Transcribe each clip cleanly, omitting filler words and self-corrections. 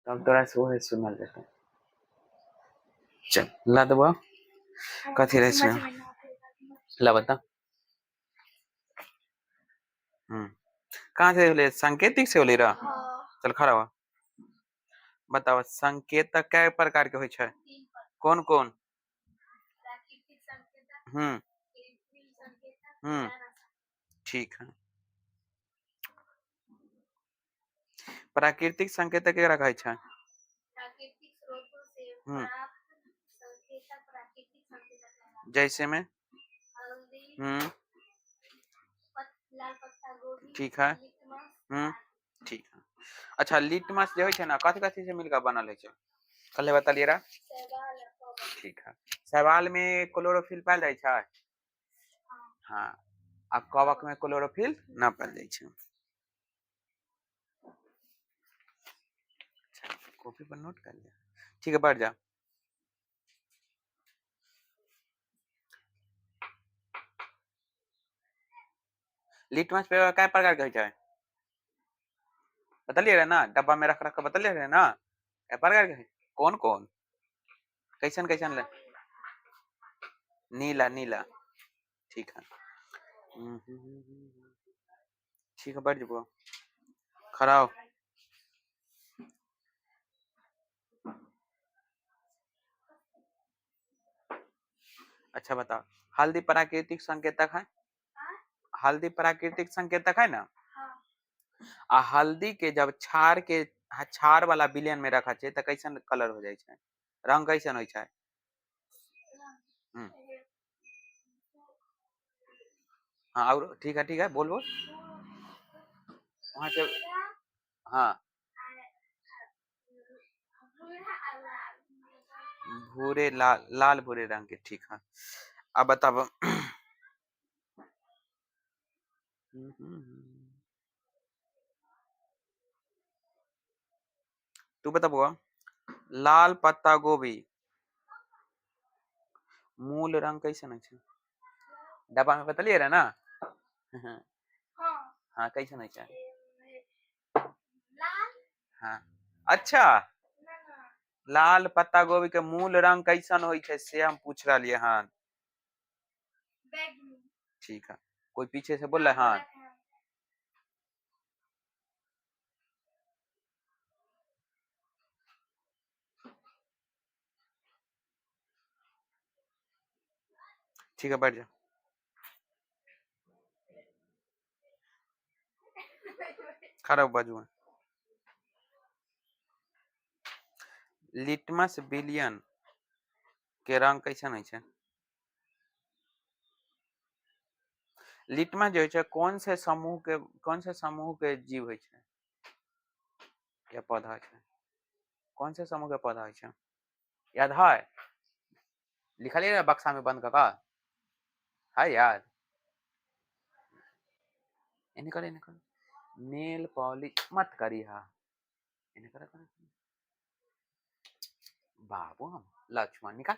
अब तोरा से वो है सुनल देता। चल ला दबा कथी रहे इसमें ला बता। कहाँ से होले सांकेतिक से होले रा। चल खड़ा हुआ बताओ संकेतक कै प्रकार के होय छै कौन कौन। हम्म हम्म ठीक है। प्राकृतिक संकेतक केकरा कहै छै। हम्म जैसे में ठीक है ठीक है। अच्छा लिटमस जो है ना कथी कथी से मिलकर बनल है कल बतलिए रा। ठीक है सवाल में क्लोरोफिल पायल जाय छै। हाँ आ कवक में क्लोरोफिल न पायल जाय छै। कॉपी पर नोट कर लिया ठीक है बढ़ जा। लिटमस पेपर क्या प्रकार के होय छै बतलिए रहे ना डब्बा में रख रख के बतलिए रहे ना क्या प्रकार के कौन कौन कैसन कैसन ले नीला नीला ठीक है। ठीक है बढ़ जबो खड़ा हो। अच्छा बताओ हल्दी प्राकृतिक संकेतक है। हल्दी प्राकृतिक संकेतक है ना। आ हल्दी के जब छार वाला विलयन में रखा छै त कैसन कलर हो जाय छै रंग कैसन होय छै। हाँ और ठीक है बोल बोल वहां से हाँ भूरे लाल लाल भूरे रंग के ठीक है। अब बताओ तू बता बुआ लाल पत्ता गोभी मूल रंग कैसन है डब्बा में बतलिए रहे ना। हाँ कैसन है हाँ अच्छा लाल पत्ता गोभी के मूल रंग कैसन होय छै से हम पूछ रहा हाँ ठीक है कोई पीछे से बोल रहा है हाँ ठीक है बैठ जा। खड़ा बाजू में लिटमस विलयन के रंग कैसन है छै। लिटमस जो है कौन से समूह के जीव है या पौधा है कौन से समूह के पौधा है याद है लिखा लिया बक्सा में बंद का है याद इन्हें कर नेल पॉलिश मत करी हा इन्हें कर बाबू हम लक्ष्मण निकाल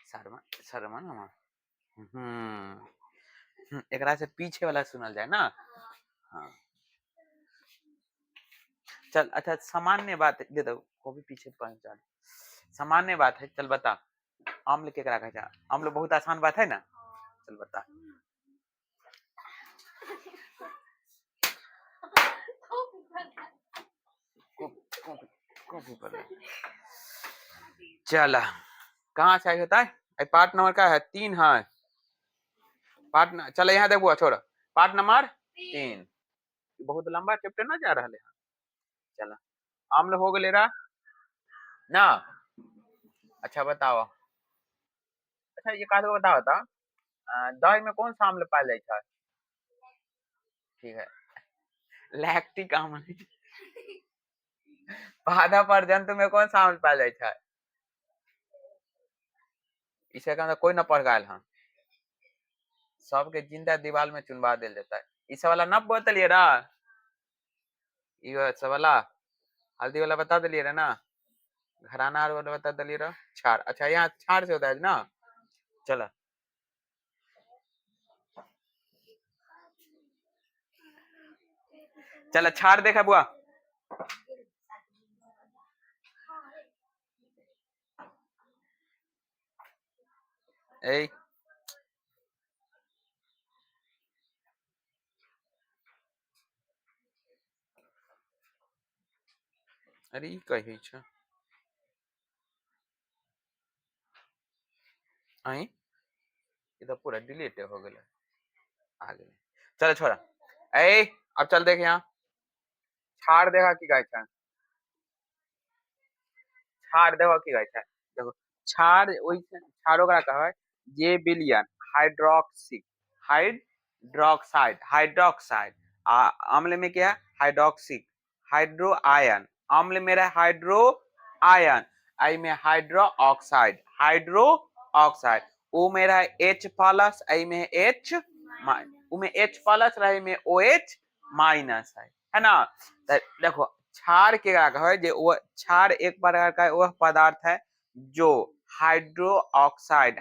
शर्मा शर्मा हम एकरा से पीछे वाला सुनल जाए ना। हाँ चल अच्छा सामान्य बात है दे दो को भी पीछे पहुंचा सामान्य बात है चल बता अम्ल केकरा कहै छै अम्ल बहुत आसान बात है ना चल बता। चल कहाँ से होता है पार्ट नंबर का है 3 है पार्ट चल यहाँ देखो छोड़ पार्ट नंबर 3 बहुत लंबा चैप्टर ना जा रहा है चल अम्ल हो गए रहा ना। अच्छा बताओ अच्छा ये कहा बताओ था दही में कौन सा अम्ल पाया जाता है ठीक है लैक्टिक अम्ल पादा पर जंतु में कौन सा अम्ल पाया जाता है इसे कहता कोई ना पढ़ गए हम सबके जिंदा दीवार में चुनवा दिल जाता है इस वाला न बतलिए ना ये वाला हल्दी वाला बता दिलिए ना घराना वाला बता दिलिए ना छाड़ अच्छा यहाँ छाड़ से होता है ना चला चला छाड़ देखा बुआ ए अरे ई कही छ आई ये तो पूरा डिलीट हो गेल आ गेल चल छोड़ा ए अब चल देख यहाँ छाड़ देखा की गाय छ छाड़ देखो की गाय छ देखो छाड़ ओइ छाड़ ओकरा कहै जे बिलियन हाइड्रोक्सी हाइड्रोक्साइड हाइड्रोक्साइड अम्ल में क्या है हाइड्रोक्सिक हाइड्रो आयन अम्ल में रहा हाइड्रो आयन आई में हाइड्रो ऑक्साइड हाइड्रो ऑक्साइड ओ में रहा H प्लस आई में H उ में H प्लस रहे में OH माइनस है ना तो देखो क्षार के क्या कहे जे वो क्षार एक प्रकार का वह पदार्थ है जो हाइड्रो ऑक्साइड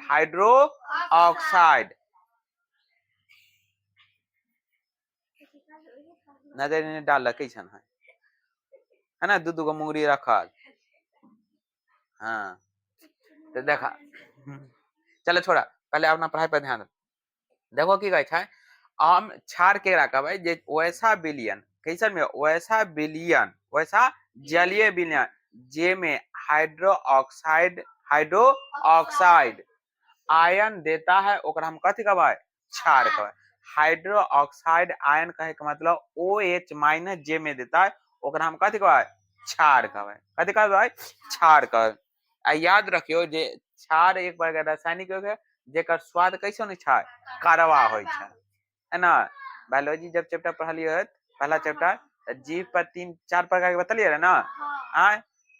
नजर ने डाल कैसन है ना दू गो मुंगरी रखल हाँ तो देखा चलो छोड़ा पहले अपना पढ़ाई पर ध्यान देखो की कहै छै हम क्षार केकरा कहबै जे वैसा विलयन कैसन में वैसा विलयन वैसा जलीय विलयन जे में हाइड्रो ऑक्साइड आयन देता है ओकरा हम कथी कहबै क्षार कहबै हाइड्रो ऑक्साइड आयन कहे के मतलब OH माइनस जे में देता है ओकरा हम कथी कहबै क्षार कहबै कथी कहबै क्षार कहबै आ याद रखियो जे क्षार एक बार रासायनिक यौगिक है जेकर स्वाद कैसन होइ छै कड़वा होइ छै है ना बायोलॉजी जब चैप्टर पढ़लिए पहला चैप्टर जीव पर 3-4 प्रकार के बतलिए रहे ना आय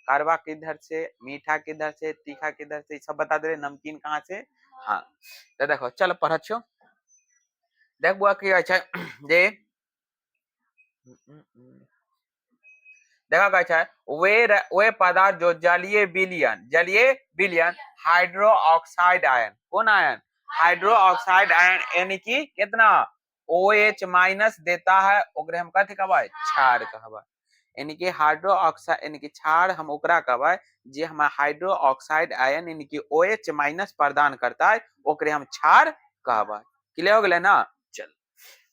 कड़वा किधर से मीठा किधर से तीखा किधर से सब बता दे नमकीन कहाँ से हाँ तो देखो चल पढ़ छो देख बुआ की छै जे देखा गया है वे पदार्थ जो जलीय विलयन हाइड्रो ऑक्साइड आयन कौन आयन हाइड्रो ऑक्साइड आयन यानी कि कितना OH माइनस देता है ओकरे हम कथी कहबै क्षार कहबै यानी कि हाइड्रो ऑक्साइड यानी कि क्षार हम ओकरा कहबै जे हम हाइड्रो ऑक्साइड आयन यानी कि OH माइनस प्रदान करता है ओकरे हम क्षार कहबै क्लियर हो गेलै ना चल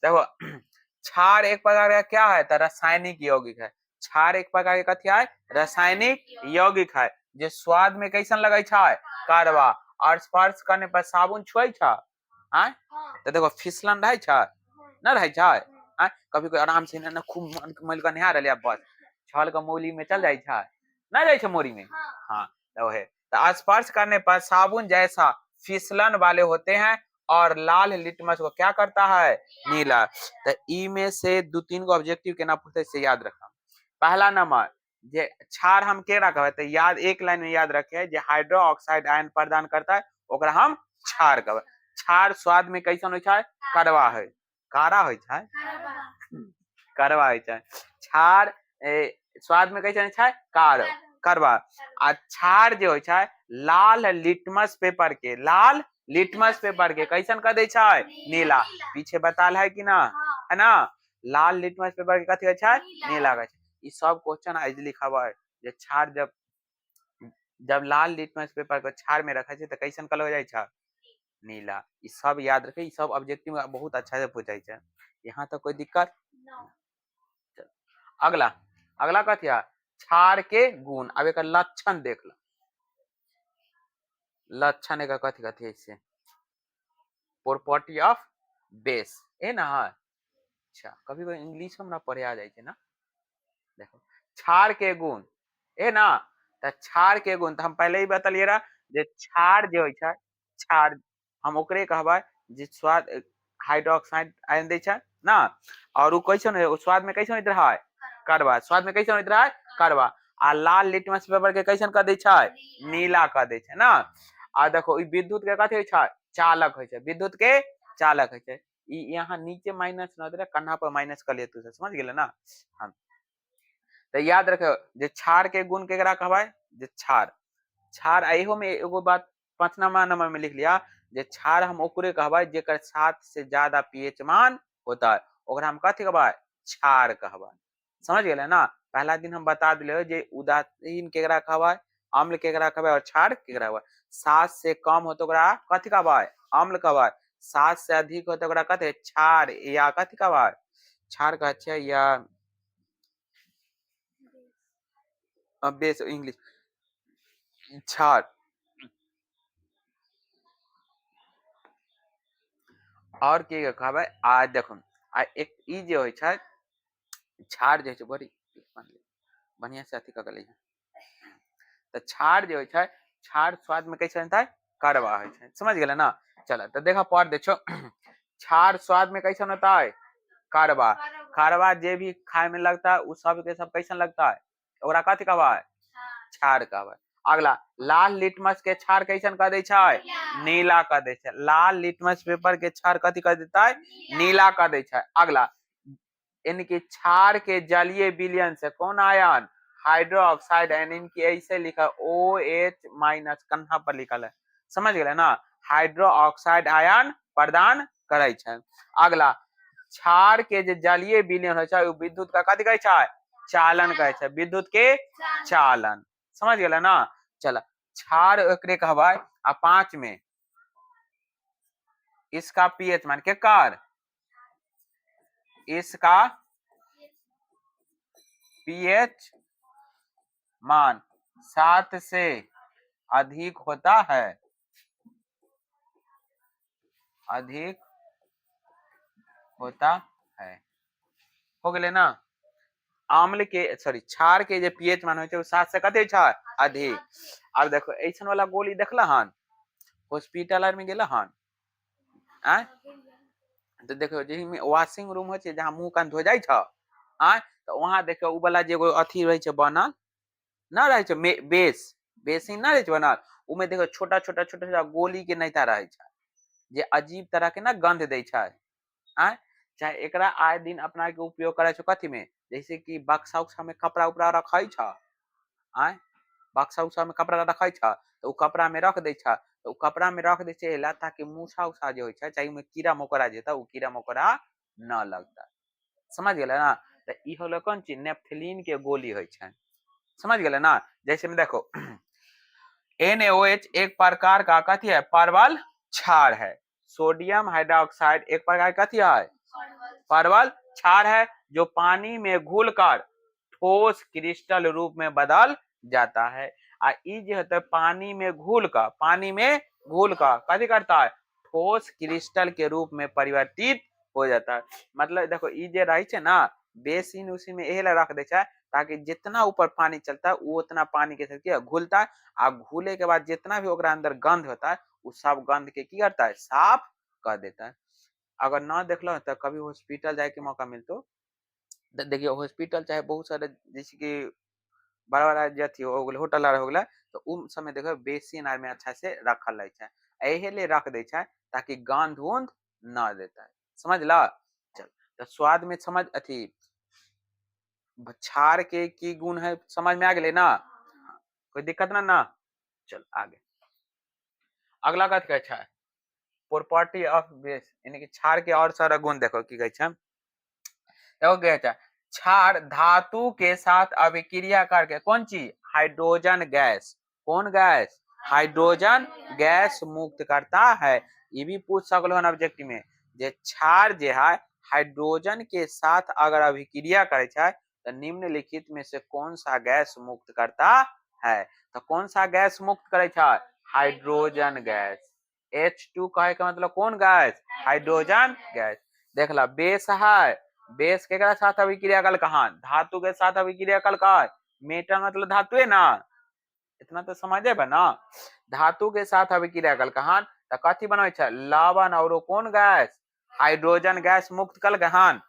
देखो क्षार एक प्रकार का क्या है तो रासायनिक यौगिक है क्षार एक प्रकार के कथी है रासायनिक यौगिक है जे स्वाद में कैसन लगे छै कड़वा और स्पर्श करने पर साबुन छुए छै आय तो देखो फिसलन रहे छै न रहे छै आय कभी कोई आराम से ना खूब मल के नहा रहले बस छल के मौली में चल जाए छै ना जाए छै मोरी में हाँ तो है तो स्पर्श करने पर साबुन जैसा फिसलन वाले होते हैं और लाल लिटमस को क्या करता है नीला तो ई में से 2-3 गो ऑब्जेक्टिव केना पूछते से याद रखना पहला नंबर जे क्षार हम केरा कहबै तो याद एक लाइन में याद रखे जे हाइड्रो ऑक्साइड आयन प्रदान करता है ओकरा हम क्षार कहबै क्षार स्वाद में कैसन होइ छै कड़वा है कारा होइ छै कड़वा होइ छै क्षार स्वाद में कैसन छै कड़वा आ क्षार जे होइ छै लाल लिटमस पेपर के कैसन कर दे छै नीला पीछे बताल है कि ना है ना लाल लिटमस पेपर के कथी छै नीला छै ई सब क्वेश्चन आज लिखबै जे क्षार जब लाल लिटमस पेपर को क्षार में रखे छै तो कैसन कलर हो जाए छै नीला ई सब याद रखे ई सब ऑब्जेक्टिव में बहुत अच्छा से पूछे छै यहाँ तक कोई दिक्कत अगला अगला कथी है क्षार के गुण अब एक लक्षण देख लो लक्षण एक कथी कथी है इससे प्रॉपर्टी ऑफ बेस है ना अच्छा कभी कभी इंग्लिश में ना पढ़े आ जाए ना देखो क्षार के गुण है ना तो क्षार के गुण तो हम पहले ही बतलिए रहा जे क्षार जो होइ छै क्षार हम ओकरे कहबै जे स्वाद हाइड्रोक्साइड आयन दै छै ना और उ कैसन है स्वाद में कैसन होइत रहा कड़वा स्वाद में कैसन होइत रहा कड़वा आ लाल लिटमस पेपर के कैसन कर दै छै नीला कर दै छै ना आ देखो ई विद्युत के कथी होइ छै चालक होइ छै विद्युत के चालक होइ छै ई यहाँ नीचे माइनस न दे कन्हा पर माइनस कर लिए तू समझ गेले ना हम तो याद रखो जे क्षार के गुण केकरा कहबै जे क्षार एहो में एगो बात 5 नंबर में लिख लिया जे क्षार हम ओकरे कहबै जेकर 7 से ज्यादा पीएच मान होता है ओकरा हम कथी कहबै क्षार कहबै समझ गेले ना पहला दिन हम बता दिले जे उदासीन केकरा कहबै अम्ल केकरा कहबै और क्षार केकरा कहबै। 7 से कम हो तो ओकरा कथि कहबै, अम्ल कहबै। 7 से अधिक हो तो ओकरा कथि क्षार या कथि कहबै, क्षार कहै छै या बेस इंग्लिश क्षार। और की कहबै आ देखो आ एक ई जे होइ छै क्षार जे होइ छै बड़ी बढ़िया से अथी क के तो क्षार जे होइ छै क्षार स्वाद में कैसे होता है, कड़वा होइ छै, समझ गेले ना। चलो तो देखो पढ़ देखो क्षार स्वाद में कैसे होता है, कड़वा। कड़वा जे भी खाए में लगता है उ सब के सब कैसन लगता है, ओकरा कथि कहबै, क्षार कहबै। अगला लाल लिटमस के क्षार कैसन कह दे छै, नीला कह दे छै। लाल लिटमस पेपर के क्षार कथि कह देता है, नीला कह दे छै। अगला इनके क्षार के जलीय विलयन से कौन आयन, हाइड्रोक्साइड एंड इनकी ऐसे लिखा OH माइनस कन्हा पर लिखल है, समझ गए ना। हाइड्रोक्साइड आयन प्रदान करे छै। अगला क्षार के जे जलीय विलयन होइ छै विद्युत का कथि कहै छै, चालन कहै छै, विद्युत के चालन, समझ गए ना। चला क्षार एकरे कहबै। आ 5 में इसका पीएच मान के कर, इसका पीएच मान 7 से अधिक होता है, अधिक होता है, हो गए ना। अम्ल के सॉरी क्षार के जे पीएच मान हो 7 से कते छै अधिक। अब देखो ऐसन वाला गोली देखला हन हॉस्पिटल आर में गेला हन आ तो देखो जे वॉशिंग रूम हो छै जहां मुंह कान धो जाय छ आ तो वहां देखो उ वाला जे एगो अथी रहे छै बनल ना रहे छै बेसिन ना रहे छै बनल, उ में देखो छोटा छोटा छोटा छोटा गोली के नैता रहे छै जे अजीब तरह के ना गंध दे छै आ चाहे एकरा आए दिन अपना के उपयोग करे छै कथी में, जैसे कि बक्सा उक्सा में कपड़ा उपड़ा रखै छ आ बक्सा उक्सा में कपड़ा रखै छ तो उ कपड़ा में रख दे छ तो उ कपड़ा में रख दे छै ला ताकि मूछा उछा जे होइ छै चाहे में कीड़ा मकोड़ा जेता उ कीड़ा मकोड़ा न लगता, समझ गेले ना। तो ई होलो कौन चीज, नेफ्थलीन के गोली होइ छै, समझ गेले ना। जैसे में देखो NaOH एक प्रकार का कथी है, परवल क्षार है। सोडियम हाइड्रोक्साइड एक प्रकार का कथी है, परवल क्षार है जो पानी में घुलकर ठोस क्रिस्टल रूप में बदल जाता है। आ ई जे होता है पानी में घुलकर कथी करता है, ठोस क्रिस्टल के रूप में परिवर्तित हो जाता है। मतलब देखो ई जे रहे छै ना बेसिन उसी में एहे ला रख दे छै ताकि जितना ऊपर पानी चलता है वो उतना पानी के साथ घुलता है आ घुले के बाद जितना भी ओकरा अंदर गंध होता है उस सब गंध के की करता है, साफ कर देता है। अगर ना देखलो तो कभी हॉस्पिटल जाए के मौका मिलतो देखिए हॉस्पिटल चाहे बहुत सारे जैसे कि बड़ा बड़ा जथी हो गेल होटल आर हो गेल तो उ समय देखो बेसिन आर में अच्छा से रखल रहे छै, एहे ले रख दे छै ताकि गंध उंध ना देता है, समझ ला। चल तो स्वाद में समझ अथी क्षार के की गुण है समझ में आ गेले ना, कोई दिक्कत ना। चल आगे अगला कथी कहै छै, प्रॉपर्टी ऑफ बेस यानी कि क्षार के और सारा गुण देखो की कहै छै। एगो कहै छै क्षार धातु के साथ अभिक्रिया करके कौन चीज, हाइड्रोजन गैस, कौन गैस, हाइड्रोजन गैस मुक्त करता है। ये भी पूछ सकलो हन ऑब्जेक्टिव में जे क्षार जे है हाइड्रोजन के साथ अगर अभिक्रिया करे छै तो निम्नलिखित में से कौन सा गैस मुक्त करता है, तो कौन सा गैस मुक्त करे छै, हाइड्रोजन गैस। H2 कहे का मतलब कौन गैस, हाइड्रोजन गैस। देख ला बेस है, बेस के साथ अभिक्रिया कल कहा, धातु के साथ अभिक्रिया कल का, मेटल मतलब धातु है ना, इतना तो समझे बा ना। धातु के साथ अभिक्रिया कल कहा तो कथी बने छै, लवण और कौन गैस, हाइड्रोजन गैस मुक्त कल गहन,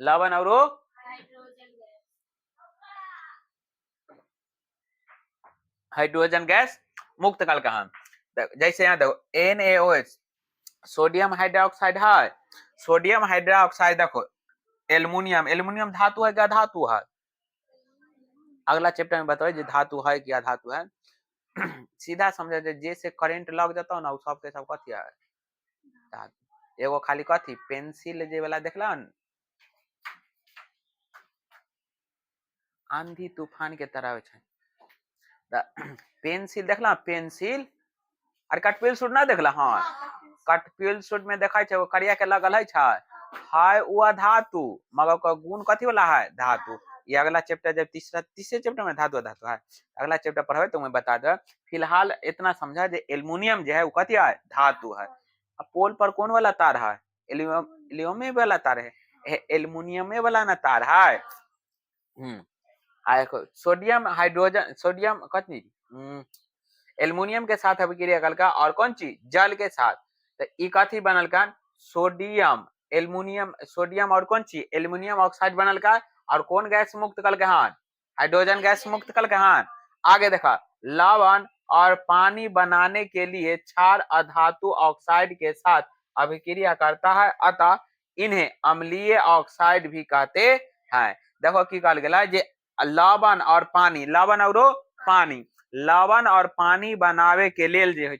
लवण और हाइड्रोजन गैस मुक्त कल कहन। जैसे यहाँ देखो NaOH सोडियम हाइड्रोक्साइड है, सोडियम हाइड्रोक्साइड देखो एल्युमिनियम, एल्युमिनियम धातु है क्या धातु है, अगला चैप्टर में बताओ जे धातु है क्या धातु है। सीधा समझे जे से करंट लग जाता ना उ सब के सब कथी है, धातु। एगो खाली कथी पेंसिल जे वाला देखला आंधी तूफान के तरह छै पेंसिल देखला पेंसिल और कटपेल सूट ना देखला हाँ कटपेल सूट में देखा छै करिया के लगल है हाय वो धातु मगर का गुण कथी वाला है धातु ये अगला चैप्टर जब तीसरे चैप्टर में धातु धातु है अगला चैप्टर पढ़े तो मैं बता दे फिलहाल इतना समझा जे एल्युमिनियम जो है वो कथी है धातु है अब पोल पर कौन वाला तार है एल्युमिनियम वाला तार है एल्युमिनियम वाला ना तार है सोडियम हाइड्रोजन सोडियम कथी एल्युमिनियम के साथ अभिक्रिया कलका और कौन चीज जल के साथ तो ई कथी बनल का सोडियम एल्युमिनियम सोडियम और कौन चीज एल्युमिनियम ऑक्साइड बनल का और कौन गैस मुक्त कल के हान हाइड्रोजन गैस मुक्त कल के हान आगे देखा लवण और पानी बनाने के लिए क्षार अधातु ऑक्साइड के साथ अभिक्रिया करता है अतः इन्हें अम्लीय ऑक्साइड भी कहते हैं देखो की कहल गेला जे लवण और पानी लवण और पानी लवण और पानी बनावे के लेल जे है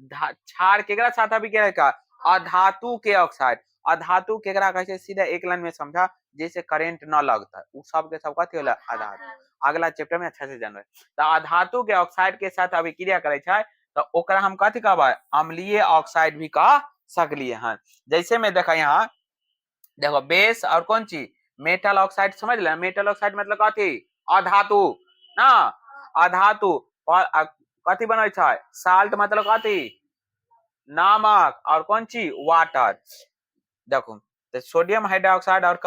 क्षार केकरा साथ अभिक्रिया का अधातु के ऑक्साइड अधातु केकरा कहे छै सीधा एक लाइन में समझा जैसे करंट न लगता उ सब के सब कथी होला अधातु अगला चैप्टर में अच्छा से जानबे तो अधातु के ऑक्साइड के साथ अभिक्रिया करे छै तो ओकरा हम कथी कहबै अम्लीय ऑक्साइड भी कह सकलिए हैं जैसे में देखा यहाँ देखो बेस और कौन चीज मेटल ऑक्साइड समझ ले मेटल ऑक्साइड मतलब कथी अधातु ना अधातु कथी बनै छै साल्ट मतलब कथी नमक और कौन चीज वाटर देखो तो सोडियम हाइड्रोक्साइड और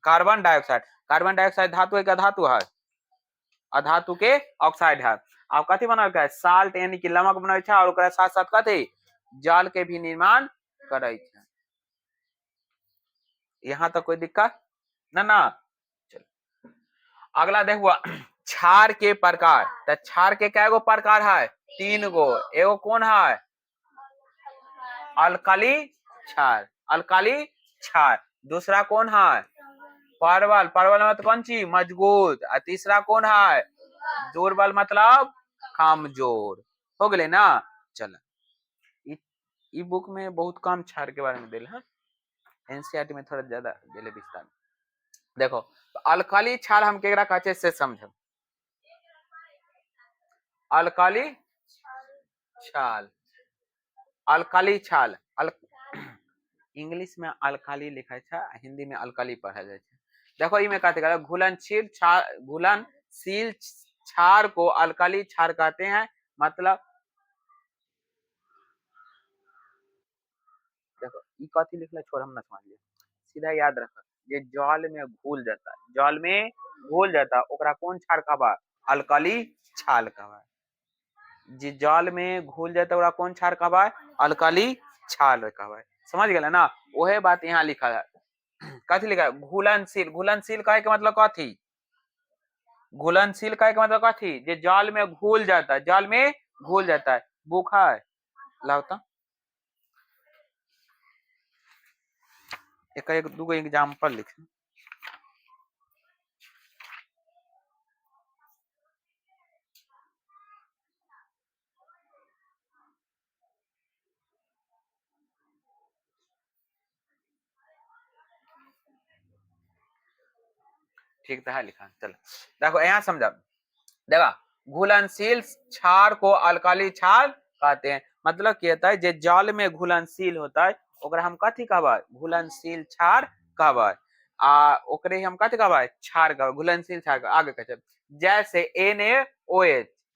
कार्बन डाइऑक्साइड धातु एक अधातु है अधातु के ऑक्साइड है अब कथी बनल है साल्ट यानी कि नमक बनै छै और ओकरा साथ साथ कथी जल के भी निर्माण करे छै यहाँ तक कोई दिक्कत ना चलो अगला देखो क्षार के प्रकार तो क्षार के कैगो प्रकार है 3 गो एगो कौन है अल्कली क्षार दूसरा कौन है परवल मतलब कौन चीज मजबूत और तीसरा कौन है दुर्बल मतलब कमजोर हो गए ना चलो ई बुक में बहुत कम क्षार के बारे में दिल है एनसीईआरटी में थोड़ा ज्यादा दिले विस्तार देखो तो अल्कली क्षार हम केकरा कहै से समझो अल्कली क्षार अल्कली क्षार इंग्लिश में अल्कली लिखा है हिंदी में अल्कली पढ़ा जाए देखो इमे कहते घुलनशील क्षार को अल्कली क्षार कहते हैं मतलब देखो ई कथी लिखला छोड़ हम ना समझ लिया सीधा याद रख ये जल में घुल जाता ओकरा कौन क्षार कहबा अल्कली क्षार कहबा जे जल में घुल जाता ओकरा कौन क्षार कहबा अल्कली क्षार कहबा समझ गेला ना ओहे बात यहाँ लिखा है कथी लिखा है घुलनशील कहे के मतलब कथी घुलनशील कहे के मतलब कथी जे जल में घुल जाता है बुक है लाओ एक दूगो एग्जांपल लिख ठीक है लिखा चलो देखो यहाँ समझा देखा घुलनशील क्षार को अल्कली क्षार कहते हैं मतलब क्या होता है जे जल में घुलनशील होता है ओकरा हम कथी कहबा घुलनशील क्षार कहबा आ ओकरे हम कथी कहबा क्षार कहबा घुलनशील क्षार आगे कहे जैसे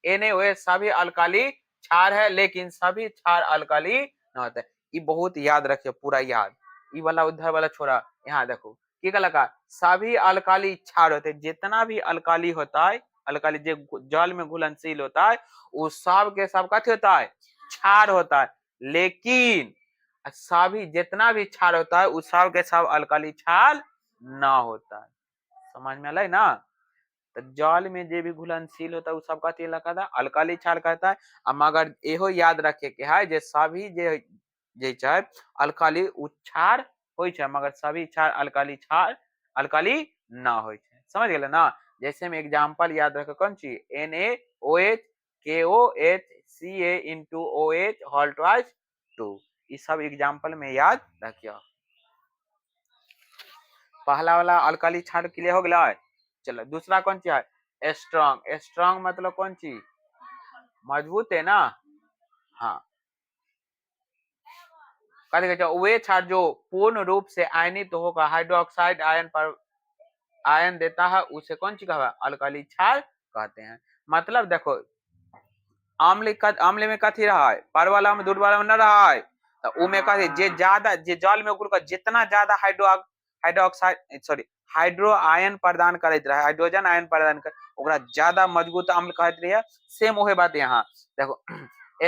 NaOH सभी अल्कली क्षार है लेकिन सभी क्षार अल्कली न होता है ये बहुत याद रखिए पूरा याद ये वाला उधर वाला छोड़ा यहाँ देखो की लगा सभी अल्कली क्षार होते हैं जितना भी अल्कली होता है अल्कली जो जल में घुलनशील होता है वो सब के सब कथी होता है क्षार होता है लेकिन सभी जितना भी क्षार होता है उस सब के सब अल्कली क्षार ना होता है समझ में आए ना तो जल में जो भी घुलनशील होता है उस सब कथी कहता है अल्कली क्षार कहता है मगर एहो याद रखे के है जे सभी जे छै अल्कली क्षार होय छै मगर सभी क्षार अल्कली ना होय छै समझ गेले ना जैसे में एग्जांपल याद रखे कौन चीज NaOH KOH Ca into OH whole twice 2 ये सब एग्जांपल में याद रखियो पहला वाला अल्कली क्षार क्लियर हो गया चलो दूसरा कौन चीज है स्ट्रांग मतलब कौन चीज मजबूत है ना। हाँ, वे क्षार जो पूर्ण रूप से आयनित होकर हाइड्रोक्साइड आयन पर आयन देता है उसे कौन सी कहवा अल्कली क्षार कहते हैं। मतलब देखो आम्ल में कथी रहा है परवल में दूध वाला में न रहा है तो उ में कथी जे ज्यादा जे जल में घुल कर जितना ज्यादा हाइड्रोक्साइड सॉरी हाइड्रो आयन प्रदान करैत रहे हाइड्रोजन आयन प्रदान कर ओकरा ज्यादा मजबूत अम्ल कहत रहे। सेम ओहे बात यहाँ देखो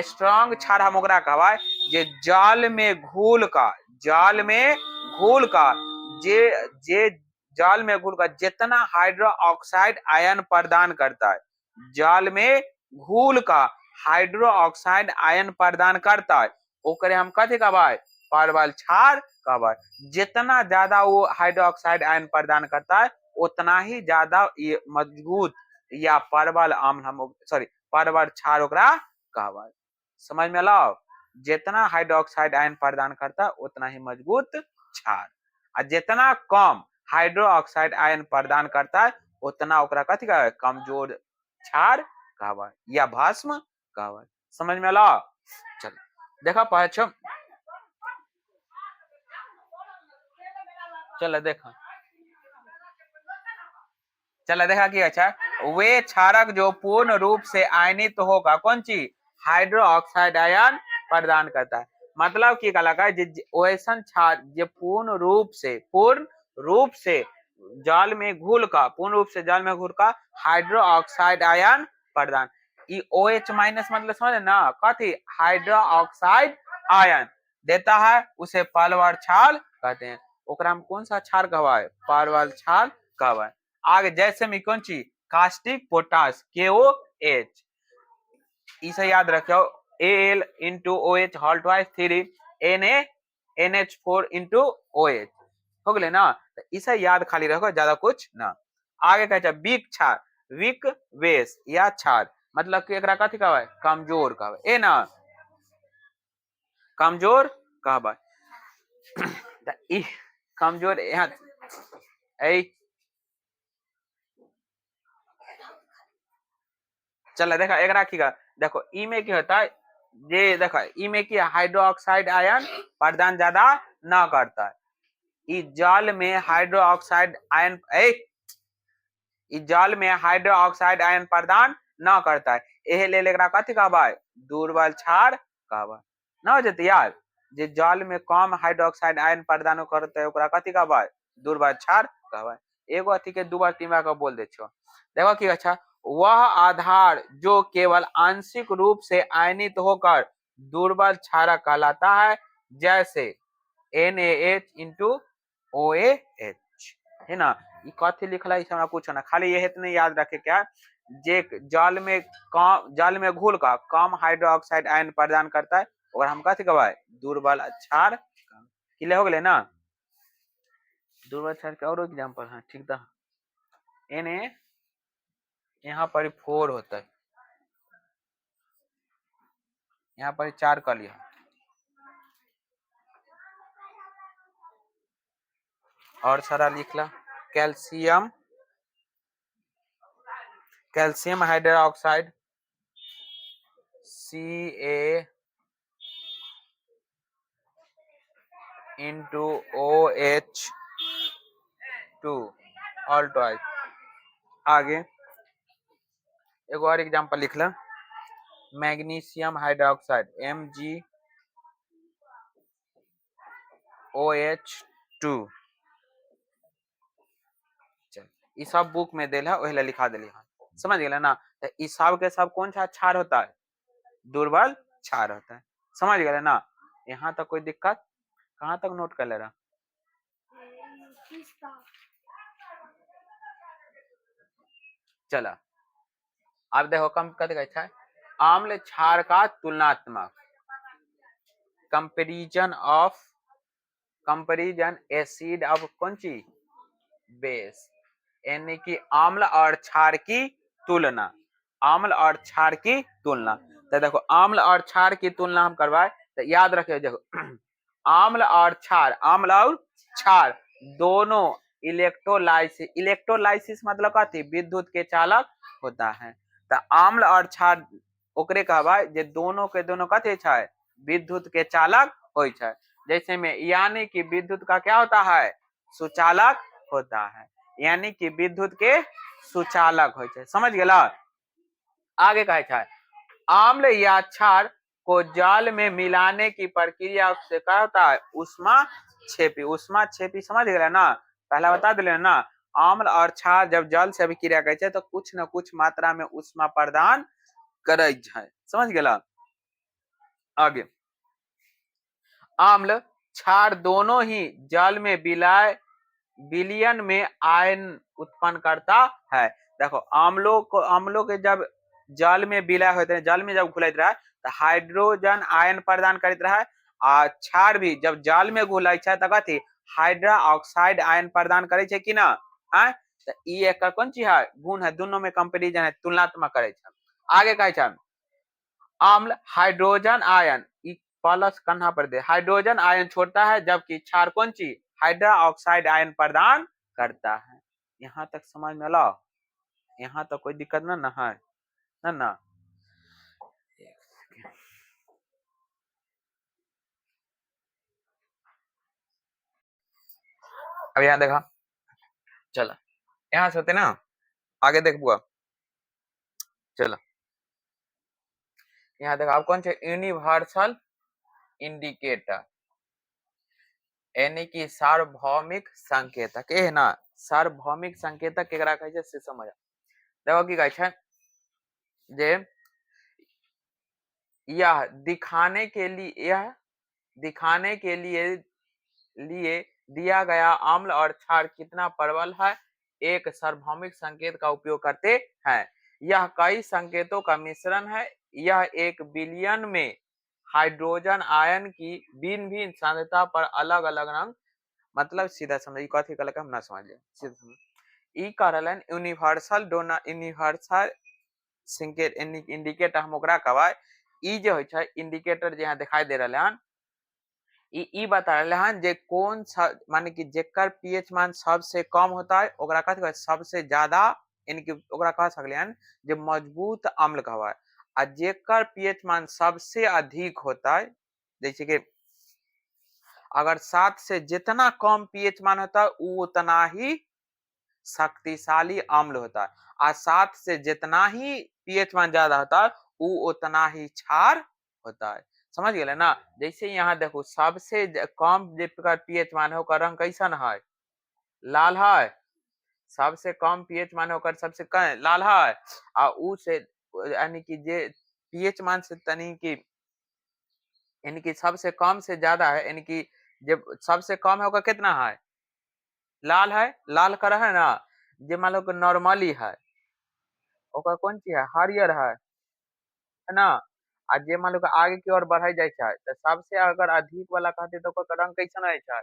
स्ट्रांग क्षार हम ओकरा कहबै जे जल में घुल का जे जे जल में घुल कर जितना हाइड्रो ऑक्साइड आयन प्रदान करता है जल में घुल का हाइड्रो ऑक्साइड आयन प्रदान करता है ओकरे हम कथी कहबै परवल क्षार कहबै। जितना ज्यादा वो हाइड्रो ऑक्साइड आयन प्रदान करता है उतना ही ज्यादा ये मजबूत या परवल अम्ल हम सॉरी परवल क्षार ओकरा कहबै। समझ में लाओ जितना हाइड्रो ऑक्साइड आयन प्रदान करता है उतना ही मजबूत क्षार और जितना कम हाइड्रो ऑक्साइड आयन प्रदान करता है उतना ओकरा कथी कहबै कमजोर क्षार कहबै या भस्म कहबै। समझ में लाओ। चलो देखा पाछो चलो देखा कि अच्छा वे क्षारक जो पूर्ण रूप से आयनित होगा कौन चीज हाइड्रो ऑक्साइड आयन प्रदान करता है। मतलब की कहलक वैसन क्षार जो पूर्ण रूप से जल में घुल का पूर्ण रूप से जल में घुल का हाइड्रो ऑक्साइड आयन प्रदान OH माइनस मतलब समझे ना कथी हाइड्रो ऑक्साइड आयन देता है उसे परवल क्षार कहते हैं। ओकरा हम कौन सा क्षार कहबै परवल क्षार कहबै। आगे जैसे में कौन चीज कास्टिक पोटास KOH इसे याद रखो Al into OH whole twice 3 NaNH4 into OH हो गए ना तो इसे याद खाली रखो ज्यादा कुछ ना। आगे कहते वीक क्षार वीक बेस या क्षार मतलब कि एकरा कथी कहबै कमजोर कहबै ए ना कमजोर कहबै ई कमजोर यहाँ चल देखा एकरा की देखो ई में की होता है ये देखो ई में की हाइड्रो ऑक्साइड आयन प्रदान ज्यादा ना करता है ई जल में हाइड्रो ऑक्साइड आयन जल में हाइड्रो ऑक्साइड आयन प्रदान न करता है एहे लेल एकरा कथी कहबै दुर्बल क्षार कहबै न हो जते यार जे जल में कम हाइड्रोक्साइड आयन प्रदान करते ओकरा कथी कहबै दुर्बल क्षार कहबै। एगो अथी के दू बार तीन बार बोल दे छो देखो की अच्छा वह आधार जो केवल आंशिक रूप से आयनित होकर दुर्बल क्षारक कहलाता है जैसे NaH into OAH है ना ये कथी लिखला है हमरा कुछ ना खाली ये इतने याद रखे क्या जे जल में घुल का कम हाइड्रो ऑक्साइड आयन प्रदान करता है और हम कथी कहबै दुर्बल क्षार क्लियर हो गए ना। दुर्बल क्षार के और एग्जांपल है ठीक था Na यहाँ पर 4 होता है यहाँ पर 4 कर लिया और सारा लिखला calcium hydroxide Ca into OH2 all twice. आगे एगो और एग्जांपल लिखला मैग्नीशियम हाइड्रोक्साइड MgOH2 ई सब बुक में देला ओहेला लिखा देली समझ गए ना तो ई सब के सब कौन सा क्षार होता है दुर्बल क्षार होता है। समझ गए ना यहाँ तक कोई दिक्कत कहाँ तक नोट कर ले रहा चला अब देखो कम कद अच्छा है आम्ल क्षार का तुलनात्मक कंपैरिजन एसिड ऑफ कौन सी बेस यानी कि आम्ल और क्षार की तुलना तो देखो आम्ल और क्षार की तुलना हम करवाए तो याद रखे देखो आम्ल और क्षार दोनों इलेक्ट्रोलाइसिस मतलब कथी विद्युत के चालक होता है तो आम्ल और क्षार ओकरे कहबा जे दोनों के दोनों कथी छै विद्युत के चालक होय छै। जैसे में यानी कि विद्युत का क्या होता है सुचालक होता है, यानी कि विद्युत के सुचालक होय छै। समझ गेला। आगे कहे छै आम्ल या क्षार को जल में मिलाने की प्रक्रिया से क्या होता है उष्मा छेपी। उष्मा छेपी समझ गए ना, पहला बता दिले ना, आम्ल और क्षार जब जल से अभिक्रिया करे छै तो कुछ न कुछ मात्रा में उष्मा प्रदान करे छै। समझ गेला। आगे आम्ल क्षार दोनों ही जल में विलयन में आयन उत्पन्न करता है। देखो अम्लों के जब जल में विलय होते हैं, जल में जब घुलैत रहे तो हाइड्रोजन आयन प्रदान करते रहे, और क्षार भी जब जल में घुलै छै त कथी हाइड्रा ऑक्साइड आयन प्रदान करे छै कि ना। तो ई एक कौन चीज है गुण है, दोनों में कंपैरिजन है, तुलनात्मक करे छै। आगे कहे छै अम्ल हाइड्रोजन आयन प्लस कन्हा पर दे हाइड्रोजन आयन छोड़ता है, जबकि क्षार कौन चीज हाइड्रा ऑक्साइड आयन प्रदान करता है। यहाँ तक समझ में ला, यहाँ तक कोई दिक्कत ना है ना। अब यहाँ देखा, चलो यहाँ से होते ना आगे देख बुआ, चलो यहाँ देखा अब कौन से यूनिवर्सल इंडिकेटर यानी कि सार्वभौमिक संकेतक है ना। सार्वभौमिक संकेतक केकरा कहै छै से समझ। देखो की कहै छै जे यह दिखाने के लिए दिया गया अम्ल और क्षार कितना प्रबल है एक सार्वभौमिक संकेत का उपयोग करते हैं। यह कई संकेतों का मिश्रण है। यह एक विलयन में हाइड्रोजन आयन की भिन्न भिन्न सांद्रता पर अलग अलग रंग, मतलब सीधा समझ कथी कहलक हम ना समझिए सीधा समझ। ई कह रहलन यूनिवर्सल संकेत इंडिकेटर हम ओकरा कहबै। ई जे होय छै इंडिकेटर जे यहाँ दिखाई दे रहले हन ई बता रहे हैं जे कौन सा माने कि जेकर पीएच मान सबसे कम होता है ओकरा कथि कहै सबसे ज्यादा, यानी कि ओकरा कह सकले हन जे मजबूत अम्ल कहबै। आ जेकर पीएच मान सबसे अधिक होता है, जैसे कि अगर 7 से जितना कम पीएच मान होता है वो उतना ही शक्तिशाली अम्ल होता है, और 7 से जितना ही पीएच मान ज्यादा होता है वो उतना ही क्षार होता है। समझ गए ना। जैसे यहाँ देखो सबसे कम जेकर पीएच मान है ओकर रंग कैसन है लाल है, सबसे कम पीएच मान होकर सबसे कम लाल है, और उ से यानी कि जे पीएच मान से तनी की यानी कि सबसे कम से ज्यादा है, यानी कि जब सबसे कम है ओकर कितना है लाल है, लाल कर है ना। जे मान लो नॉर्मली है ओकर कौन चीज है हरियर है ना। आ जे मान लो आगे की ओर बढ़े जाए छै तो सबसे अगर अधिक वाला कहते तो ओकर रंग कैसन है छै,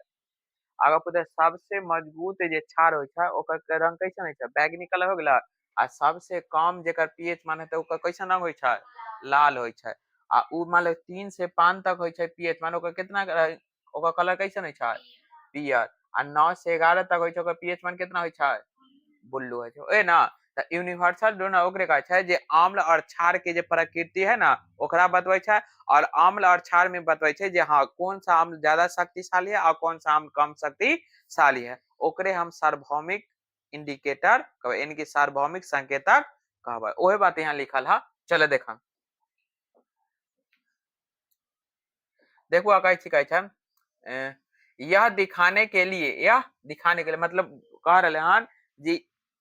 अगर पूछे सबसे मजबूत जे क्षार होय छै ओकर रंग कैसन होय छै बैगनी कलर हो गेला। आ सबसे कम जेकर पीएच मान है तो ओकर कैसन रंग होय छै लाल होय छै। आ उ मान लो 3 से 5 तक होय छै पीएच मान ओकर कितना ओकर कलर कैसन होय छै पियर। आ 9 से 11 तक होय छै ओकर पीएच मान कितना होय छै बुल्लू होय छै। ए ना त यूनिवर्सल डोनर ओकरे कहै छै जे अम्ल और क्षार के जे प्रकृति है ना ओकरा बतबै छै, और अम्ल और क्षार में बतबै छै जे हाँ कौन सा अम्ल ज्यादा शक्तिशाली है और कौन सा अम्ल कम शक्तिशाली है, ओकरे हम सार्वभौमिक इंडिकेटर कहबै, यानी कि सार्वभौमिक संकेतक कहबै। ओहे बात यहाँ लिखल है। चलो देखा देखो कहै छै यह दिखाने के लिए मतलब कह रहे हन जी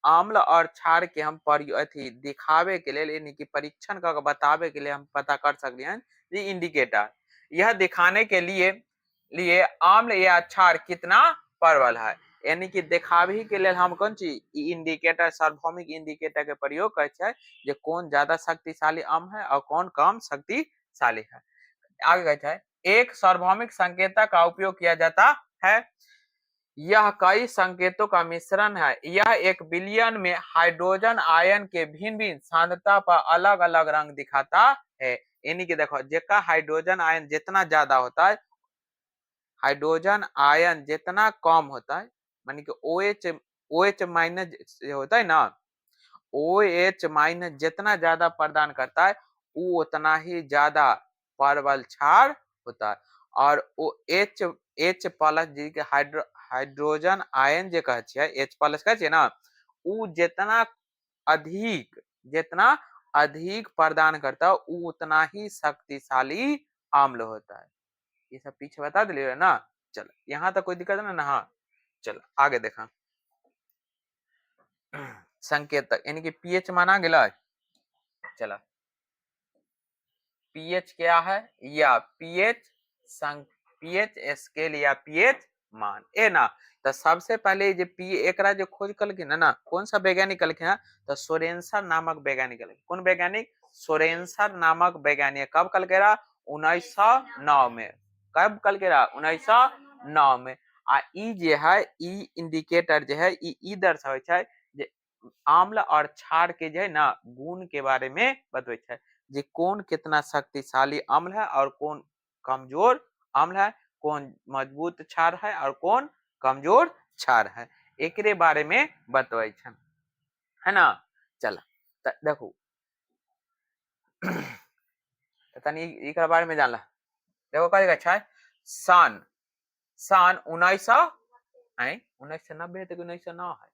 अम्ल और क्षार के हम अथी दिखावे के लिए यानी कि परीक्षण का बतावे के लिए हम पता कर सकते हैं जी इंडिकेटर। यह दिखाने के लिए अम्ल या क्षार कितना प्रबल है, यानी कि दिखावे के लिए हम कौन चीज इंडिकेटर सार्वभौमिक इंडिकेटर के प्रयोग करे छै जे कौन ज्यादा शक्तिशाली अम्ल है और कौन कम शक्तिशाली है। आगे कहता है एक सार्वभौमिक संकेतक का उपयोग किया जाता है। यह कई संकेतों का मिश्रण है। यह एक विलयन में हाइड्रोजन आयन के भिन्न भिन्न सांद्रता पर अलग अलग रंग दिखाता है। यानी कि देखो जेका हाइड्रोजन आयन जितना ज्यादा होता है, हाइड्रोजन आयन जितना कम होता है मानी कि OH माइनस होता है ना, OH माइनस जितना ज्यादा प्रदान करता है वो उतना ही ज्यादा परबल क्षार होता है। और वो एच प्लस जी के हाइड्रोजन आयन जे कहे छियै, एच प्लस कहे छियै ना, वो जितना अधिक प्रदान करता है वो उतना ही शक्तिशाली अम्ल होता है। ये सब पीछे बता दिलिए ना। चलो यहाँ तक कोई दिक्कत है ना। हाँ चलो आगे देखा। संकेतक यानी कि पीएच माना गया। चला पीएच क्या है, या पीएच स्केल या पीएच मान ए ना। तो सबसे पहले जो पी एकरा जो खोज कलखिन है ना, कौन सा वैज्ञानिक कलखिन है, तो सोरेनसर नामक वैज्ञानिक कलखिन। कौन वैज्ञानिक, सोरेनसर नामक वैज्ञानिक। कब कल के रहा, 1909 में। कब कल के रहा, 1909 में। आ ई जे है ई इंडिकेटर जो है ई दर्शावे छै जे आम्ल और क्षार के जो है ना गुण के बारे में बतवे छै, जे कौन कितना शक्तिशाली अम्ल है और कौन कमजोर अम्ल है, कौन मजबूत क्षार है और कौन कमजोर क्षार है, एकरे बारे में बतवे छै, है ना। चल देखो तनी एकरा बारे में जानला। देखो कहे अच्छा है सन 1990 है तो 1909 है,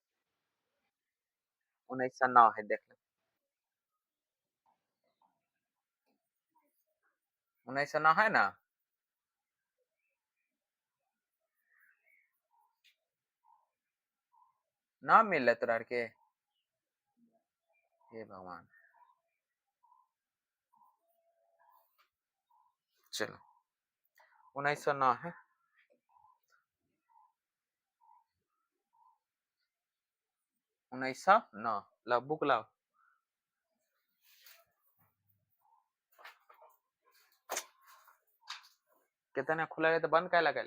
1909 है। देख लो 1909 है ना। ना मिल रहा तोरा के, हे भगवान। चलो 1909 है, 1909 ला बुक लाओ। कितना खुला है तो बंद क्या लगा।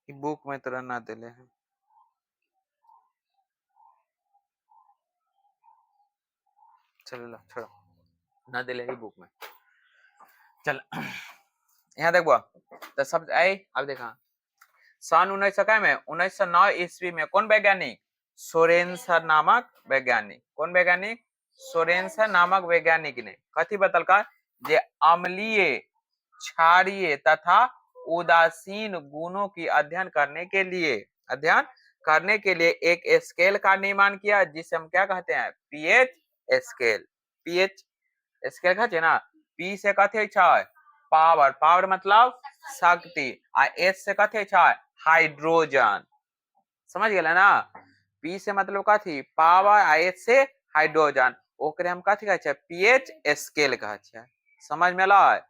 बुक में तो ना दिले है। चलो छोड़ो, ना दिले ही बुक में। चल यहाँ देखो तो सब आई। अब देखा सन 1900 में 1909 ईस्वी में कौन वैज्ञानिक, सोरेनसर नामक वैज्ञानिक। कौन वैज्ञानिक, सोरेनसर नामक वैज्ञानिक ने कथी बतल का, जे अम्लीय क्षारीय तथा उदासीन गुणों की अध्ययन करने के लिए एक स्केल का निर्माण किया, जिसे हम क्या कहते हैं, पीएच स्केल। पीएच स्केल कहते ना, पी से कथे छै पावर, पावर मतलब शक्ति, आ एच से कथे छै हाइड्रोजन। समझ गए ना। पी से मतलब कथी पावर, आ एच से हाइड्रोजन, ओकरे हम कथी कहे छै पीएच स्केल कहे छै। समझ में आला।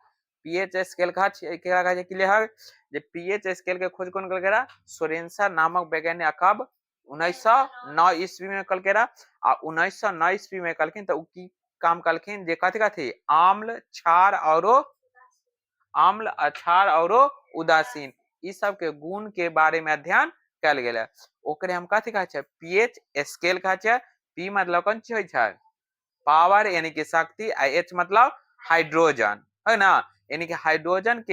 पीएच स्केल कहे छै केकरा कहे छै क्लियर, जे पीएच स्केल के खोज कौन करके रहा, सोरेनसर नामक वैज्ञानिक। कब 1909 ईस्वी में कल के रहा। आ 1909 ईस्वी में कलखिन तो की काम कलखिन, जे कथी कथी आम्ल क्षार और उदासीन इ सब के गुण के बारे में अध्ययन कल गेल। ओकरे हम कथी कहे छै पीएच स्केल कहे छै। पी मतलब कौन चीज होय छै पावर यानी कि शक्ति, आ एच मतलब हाइड्रोजन, है ना। यानी कि हाइड्रोजन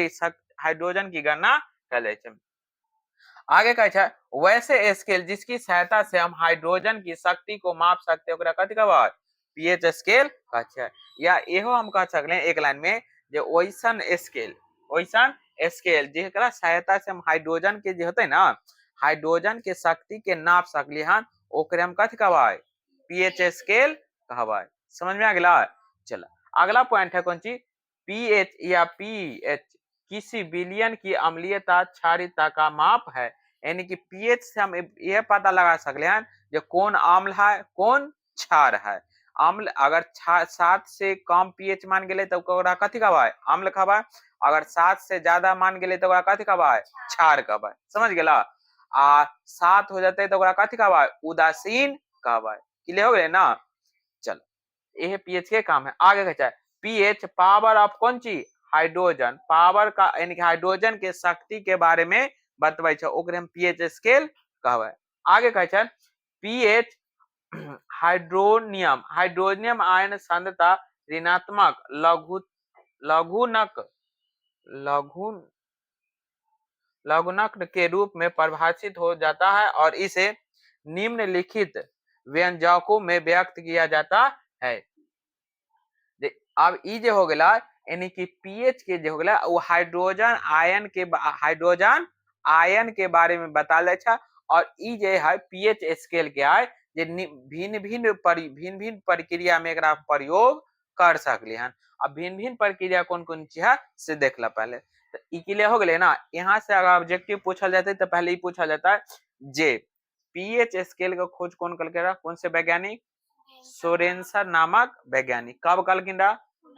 की गणना कर ले छै। आगे कहे छै वैसे स्केल जिसकी सहायता से हम हाइड्रोजन की शक्ति को माप सकते हैं, ओकरा कथी कहबै पीएच स्केल कहे छै। या एहो हम कह सकले एक लाइन में, जे ओइसन स्केल जेकरा सहायता से हम हाइड्रोजन के जे होते ना, हाइड्रोजन के शक्ति के नाप सकली हन, ओकरे हम कथी कहबै पीएच स्केल कहबै। समझ में आ गेला। चलो अगला पॉइंट है कौन चीज, पीएच या पीएच किसी विलयन की अम्लीयता क्षारीयता का माप है। यानी कि पीएच से हम ये पता लगा सकते हैं जो कौन अम्ल है कौन क्षार है। अम्ल अगर 7 से कम पीएच मान गेले तो ओकरा कथी कहबै अम्ल कहबै, अगर 7 से ज्यादा मान गेले तो ओकरा कथी कहबै क्षार कहबै, समझ गेला। आ 7 हो जाते तो ओकरा कथी कहबै उदासीन कहबै, क्लियर हो गए ना। चल ये पीएच के काम है। आगे कहता है पीएच पावर ऑफ कौन चीज हाइड्रोजन, पावर का यानी कि हाइड्रोजन के शक्ति के बारे में बतबै छै, ओकरे हम पीएच स्केल कहबै। आगे कहै छै पीएच हाइड्रोनियम, हाइड्रोनियम आयन सांद्रता ऋणात्मक लघुनक लघु लघुनक के रूप में परिभाषित हो जाता है और इसे निम्नलिखित व्यंजकों में व्यक्त किया जाता है। अब ई जे हो गया यानी कि पीएच के जो हो गया वो हाइड्रोजन आयन के बारे में बताल जाए, और ई जे है पीएच स्केल के है जे भिन्न भिन्न प्रक्रिया में एकरा प्रयोग कर सकली हन। अब भिन्न भिन्न प्रक्रिया कौन कौन चीज है से देख ला पहले। तो ई के लिए हो गए ना, यहाँ से अगर ऑब्जेक्टिव पूछा जाता है तो पहले ही पूछा जाता है जे पीएच स्केल का खोज कौन कल के कौन से वैज्ञानिक सोरेनसन नामक वैज्ञानिक कब कलकिन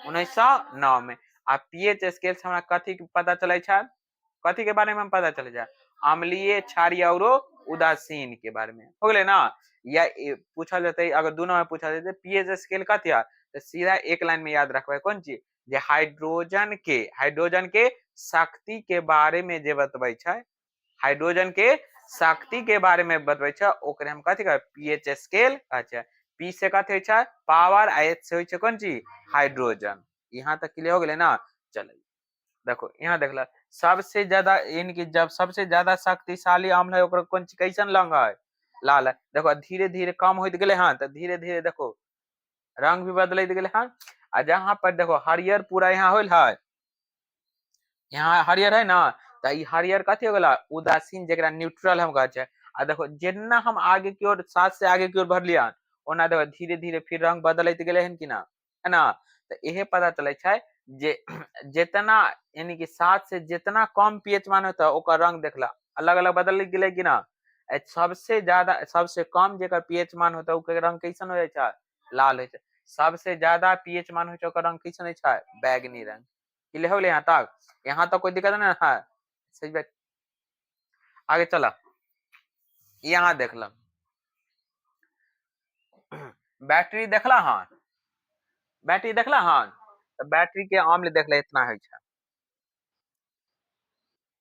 1909 में। आ पीएच स्केल से हमरा कथी पता चले छै, कथी के बारे में पता चले जाए अम्लीय क्षारीय और उदासीन के बारे में हो गए ना। या पूछा जाता है अगर दोनों में पूछा जाता है पीएच स्केल कथी है तो सीधा एक लाइन में याद रखबे कौन चीज जे हाइड्रोजन के शक्ति के बारे में जे बतबै छै, हाइड्रोजन के शक्ति के बारे में बतबै छै ओकरे हम कथी कहै पीएच स्केल कहै छै। पी से कथी होइ छै पावर, आ एच से होइ छै कौन चीज हाइड्रोजन। यहाँ तक क्लियर हो गए ना। चलो देखो यहाँ देख ला सबसे ज्यादा इनकी जब सबसे ज्यादा शक्तिशाली अम्ल है ओकरा कौन चीज कैसन रंग है लाल है। देखो धीरे धीरे कम होते गेले हाँ तो धीरे धीरे देखो रंग भी बदलते गेले हाँ। आ जहाँ पर देखो हरियर पूरा यहाँ होल है, यहाँ हरियर है ना तो ई हरियर कथी हो गला उदासीन जरा न्यूट्रल हम कहै छै। आ देखो जितना हम आगे की ओर 7 से आगे की ओर बढ़लिया ओना देखो धीरे धीरे फिर रंग बदलते गेले हन कि ना, है ना। तो यह पता चले छै जे जितना यानी कि 7 से जितना कम पीएच मान होता है ओकर रंग देखला अलग अलग बदल गेले कि ना। सबसे ज्यादा सबसे कम जेकर पीएच मान होता है ओकर रंग कैसन हो जाए छै लाल हो छै, सबसे ज्यादा पीएच मान हो छै ओकर रंग कैसन हो छै बैगनी रंग। क्लियर हो गया यहाँ तक, यहाँ तक कोई दिक्कत नहीं है सही बात। आगे चला यहाँ देखला बैटरी देखला हाँ, बैटरी देखला हाँ तो बैटरी के अम्ल देखला इतना है छै,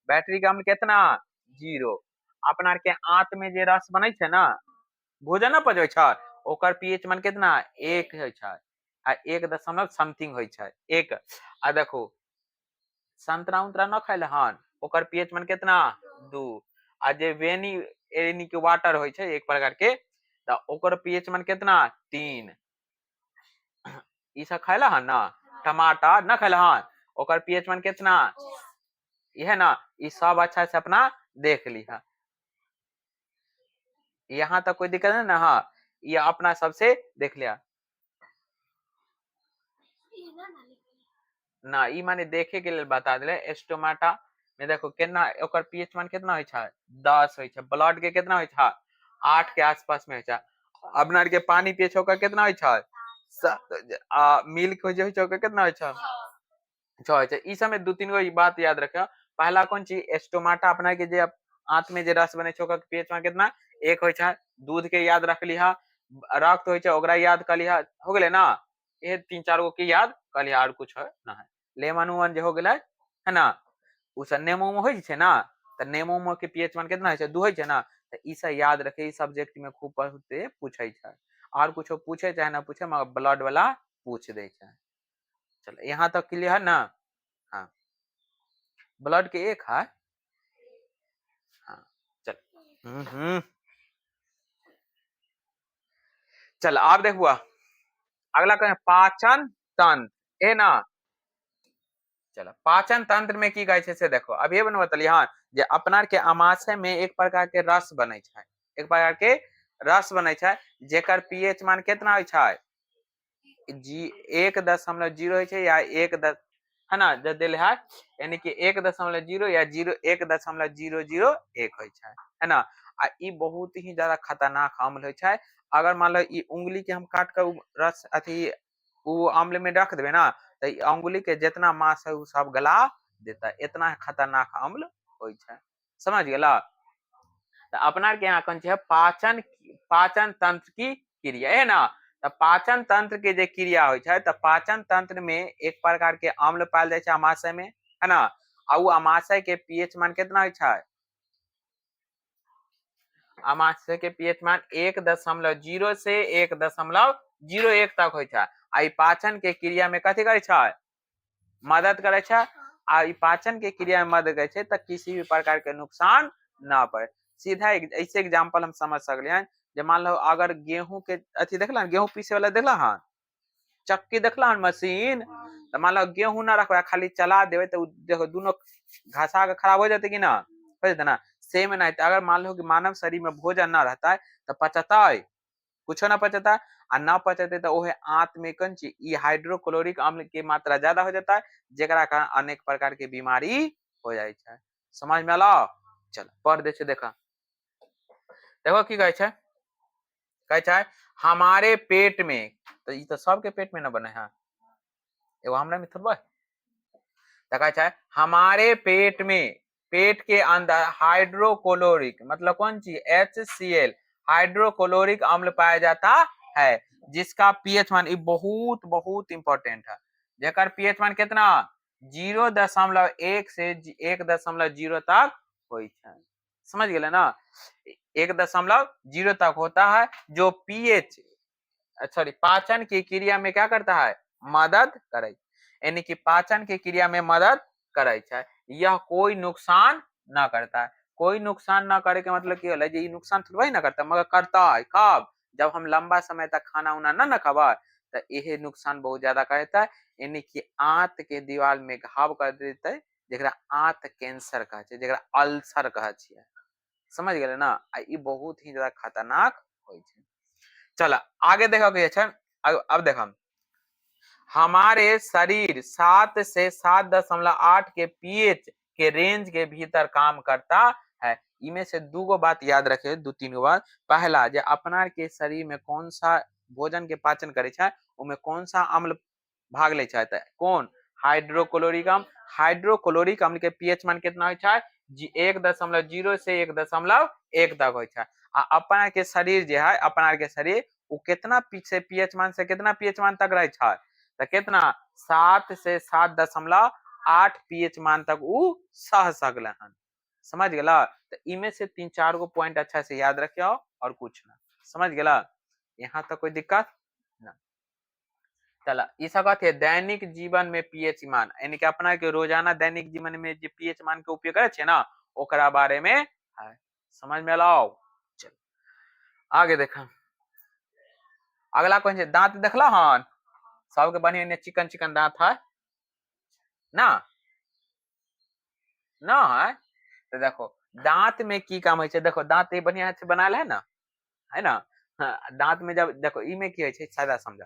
बैटरी के अम्ल कितना 0। अपना के आंत में जे रस बनै छै ना भोजन न पचै छै ओकर पीएच मान कितना 1 है छै, आ 1 दशमलव समथिंग होइ छै 1। आ देखो संतरा उतरा न खाइले हन ओकर पीएच मान कितना 2। आ जे वेनी यानी कि वाटर होइ छै एक प्रकार के तो ओकर पीएच मान कितना 3। ई सब खाइला हन ना, टमाटर न खाइला हन ओकर पीएच मान कितना यह ना, ई सब अच्छा से अपना देख ली है। यहाँ तक कोई दिक्कत नहीं ना हाँ, ये अपना सबसे देख लिया ना। ई माने देखे के लिए बता दिले एस्टोमाटा में देखो कितना ओकर पीएच मान कितना होइ छै 10 होइ छै, ब्लड के कितना होइ छै 8 के आसपास में होइ छै। अपना के पानी पिए छै ओकर कितना होइ छै मिल्क हो छै ओकर कितना होइ छै 6 होइ छै। ई समय दू तीन गो बात याद रखियो। पहला कौन चीज एस्टोमाटा अपना के जे आंत में जे रस बने छै ओकर पीएच मान कितना 1 होइ छै। दूध के याद रख लिहा, रक्त होइ छै ओकरा याद कर लिहा, हो गेले ना। ये 3-4 गो के याद कर लिहा और कुछ है ना है। लेमन उमन जे हो गेलै है ना उ सब नेमो में होइ छै ना तो नेमो में के पीएच मान कितना होइ छै 2 होइ छै ना। तो ई सब याद रखे, ई सब्जेक्ट में खूब पढ़ते पूछे छै, और कुछ पूछे चाहे ना पूछे मगर ब्लड वाला पूछ दे छै। चलो यहाँ तक क्लियर है ना। हाँ ब्लड के एक है हाँ। चल चल आप देखुआ अगला कहें पाचन तंत्र ए ना। चलो पाचन तंत्र में की कहै छै से देखो अब ये बन बतलिए हाँ जे अपना के आमाशय में एक प्रकार के रस बनै छै, एक प्रकार के रस बनै छै जेकर पीएच मान कितना होइ छै 1.0 होइ छै या 1 है ना जो दिल है यानी कि 1.0 या 1.001 होइ छै, है ना। आ ई बहुत ही ज्यादा खतरनाक अम्ल होइ छै। अगर मान लो ई उंगली के हम काट कर रस अथी वो अम्ल में रख देवे ना तो उंगली के जितना मांस है वो सब गला देता है, इतना खतरनाक अम्ल होय छै। समझ गेला। तो अपना के यहाँ कौन है पाचन पाचन तंत्र की क्रिया है ना। तो पाचन तंत्र के जे क्रिया होय छै तो पाचन तंत्र में एक प्रकार के अम्ल पायल जाय छै अमाशय में, है ना। आ उ अमाशय के पीएच मान कितना होय छै, अमाशय के पीएच मान 1.0 से 1.01 तक होय छै। आ ई पाचन के क्रिया में कथी करे छै, मदद करे छै। आ ई पाचन के क्रिया में मदद करे छै तो किसी भी प्रकार के नुकसान ना पड़े। सीधा ऐसे एग्जांपल हम समझ सकले हैं, जे मान लो अगर गेहूं के अथी देखला, गेहूं पीसे वाला देखला हन चक्की, देखला हन मशीन, तो मान लो गेहूं ना रखबा खाली चला देवे तो देखो दोनों घसा के खराब हो जाते कि ना, हो जाते ना। सेम नहीं, अगर मान लो कि मानव शरीर में भोजन ना रहता है तो पचता है कुछ ना पचता है, आ ना पचते तो ओहे आंत में कंची ई हाइड्रोक्लोरिक अम्ल की मात्रा ज्यादा हो जाता है, जेकरा कारण अनेक प्रकार के बीमारी हो जाए छै। समझ में आलो। चल पढ़ दे छै, देखा देखो की कहे छै, कहे छै हमारे पेट में, तो ई तो सबके पेट में ना बने है, एगो हमरा में थोड़ा। तो कहे छै हमारे पेट में, पेट के अंदर हाइड्रोक्लोरिक मतलब कौन चीज HCl हाइड्रोक्लोरिक अम्ल पाया जाता है, जिसका पीएच मान बहुत बहुत इंपॉर्टेंट है, जेकर पीएच मान कितना 0.1 से 1.0 तक होय छै। समझ गेले ना, 1.0 तक होता है, जो पीएच सॉरी पाचन की क्रिया में क्या करता है, मदद करे, यानी कि पाचन की क्रिया में मदद करे छै। यह कोई नुकसान ना करता है। कोई नुकसान ना करे के मतलब की होला, जे नुकसान थोड़ा ही ना करता, मगर करता है कब, जब हम लंबा समय तक खाना उना ना खाबा तो यह नुकसान बहुत ज्यादा करता है, यानी कि आंत के दीवार में घाव कर देते है, जेकरा आंत कैंसर कहे छै, जेकरा अल्सर कहे छियै। समझ गेले ना, ई बहुत ही ज्यादा खतरनाक होय छै। चला आगे देखो के छै, अब देखो हमारे शरीर 7 से 7.8 के पीएच के रेंज के भीतर काम करता है। इनमें से दू गो बात याद रखे, दू तीन गो बात। पहला, जे अपना के शरीर में कौन सा भोजन के पाचन करे छै, उमे कौन सा अम्ल भाग ले छै, कौन हाइड्रोक्लोरिक अम्ल। हाइड्रोक्लोरिक अम्ल के पीएच मान कितना होय छै, 1.0 से 1.1 तक होय छै। आ अपना के शरीर जे है, अपना के शरीर वो कितना से पीएच मान से कितना पीएच मान तक रहे छै, तो कितना 7 से 7.8 पीएच मान तक उ सह सकले हन। समझ गेला। तो इनमें से 3-4 गो पॉइंट अच्छा से याद रखियो और कुछ ना। समझ गेला, यहाँ तक कोई दिक्कत ना। चला ई सब है दैनिक जीवन में पीएच मान, यानी कि अपना के रोजाना दैनिक जीवन में जे पीएच मान के उपयोग करे छै ना, ओकरा बारे में है। समझ में लाओ। चल आगे देखा, अगला कौन छै, दांत देखला हन सबके बढ़िया चिकन चिकन दांत है ना, ना है। तो देखो दांत में की काम है, देखो दांत बढ़िया से बनाल है ना। हाँ, दांत में जब देखो ई में की है सादा समझा,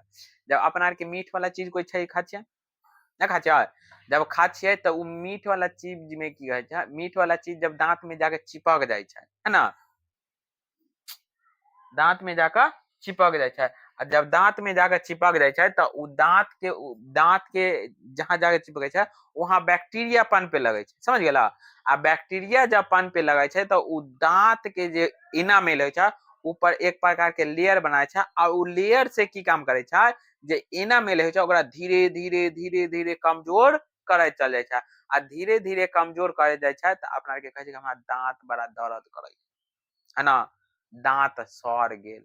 जब अपना के मीठ वाला चीज कोई छै खा छियै ना, खा छियै, जब खा छियै तो उ मीठ वाला चीज में की है छै, मीठ वाला चीज जब दांत में जाके चिपक जाय छै, है ना, दांत में जाकर चिपक जाय छै। आ जब दांत में जाकर चिपक जाय छै तो उ दांत के जहां जाके चिपकै छै वहां बैक्टीरिया पनपे लगे छै। समझ गेला। आ बैक्टीरिया जब पनपे लगे छै तो उ दांत के जे इनामेल होय छै ऊपर एक प्रकार के लेयर बनाय छै, आ उ लेयर से की काम करे छै, जे इनामेल होय छै ओकरा धीरे धीरे धीरे धीरे कमजोर करे चल जाय छै। आ धीरे धीरे कमजोर करे जाय छै तो अपना के कहे छै हमरा दांत बड़ा दर्द करे, है ना, दांत सड़ गेल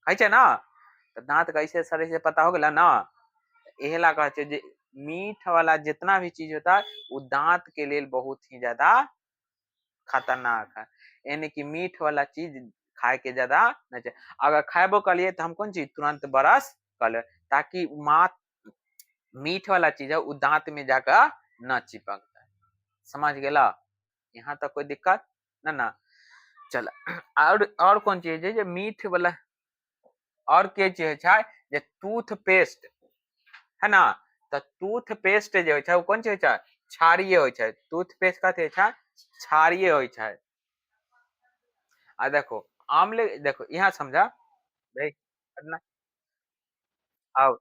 कहे छै ना। तो दांत कैसे सड़े से पता हो गया ना। एहे ला कहे छै जे मीठ वाला जितना भी चीज होता है वो दांत के लिए बहुत ही ज्यादा खतरनाक है, यानी कि मीठ वाला चीज खाए के ज्यादा नहीं चाहिए। अगर खाएबो करिए तो हम कौन चीज तुरंत ब्रश कर ले, ताकि मीठ वाला चीज है वो दांत में जाकर न चिपक जाए। समझ गेला, यहाँ तक कोई दिक्कत ना ना। चल और कौन चीज है जो मीठ वाला, और के चीज है जे टूथपेस्ट, है ना। तो टूथपेस्ट जे होय छै वो कोन चीज होय छै, क्षारीय होय छै। टूथपेस्ट कथि छै, क्षारीय होय छै। आ देखो आम्ल, देखो यहाँ समझा भाई पढ़ना। अब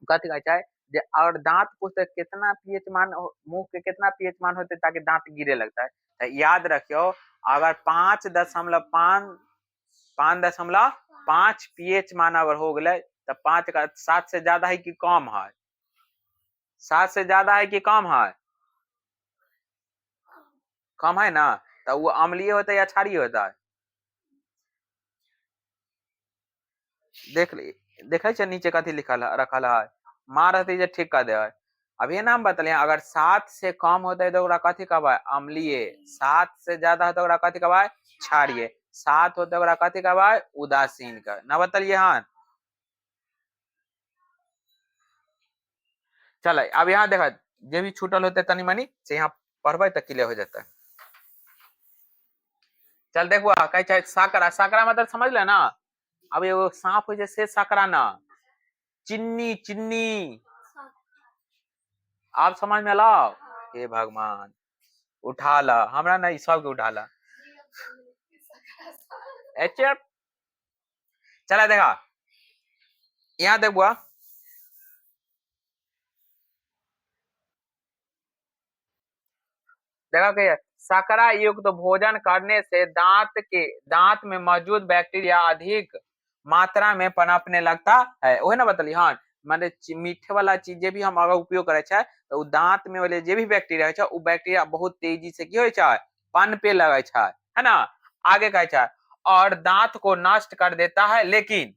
कथी कहै छै जे और दांत पूछते कितना पीएच मान मुंह के कितना पीएच मान होते ताकि दांत गिरे लगता है, तो याद रखियो अगर 5.5 5.5 पीएच मान अगर हो गए तो 5 का 7 से ज्यादा है कि कम है, 7 से ज्यादा है कि कम है, कम है ना, तो वो अम्लीय होता है या क्षारीय होता है, देख देखे छे नीचे कथी लिखल है रखल है, माँ रहती जे ठीक कर दे। अब ये नाम बतलिए अगर 7 से कम होता है तो ओकरा कथी कहबे अम्लीय, 7 से ज्यादा है तो ओकरा कथी कहबे क्षारीय, 7 होता है ओकरा कथी कहबे उदासीन का ना बतलिए हन। चल अब यहाँ देखा जे भी छूटल होते तनी मनी से यहाँ पढ़बे तो क्लियर हो जाता है। चल देखो कहे चाहे साकरा, साकरा मतलब समझ ले ना, अब एगो सांप हो जैसे साकरा ना, चिन्नी चिन्नी, आप समझ में लाओ, हे भगवान उठा ला हमरा नहीं सबके उठा ला, चला देखा यहाँ देख बुआ, देखा के सकरा युक्त भोजन करने से दांत में मौजूद बैक्टीरिया अधिक मात्रा में पनपने लगता है, वही ना बतली हाँ, माने मीठे वाला चीज भी हम अगर उपयोग करे छे तो दांत में वाले जे भी बैक्टीरिया है वो बैक्टीरिया बहुत तेजी से की होय छे पनपे लगे छे, है ना। आगे कहे छे और दांत को नष्ट कर देता है, लेकिन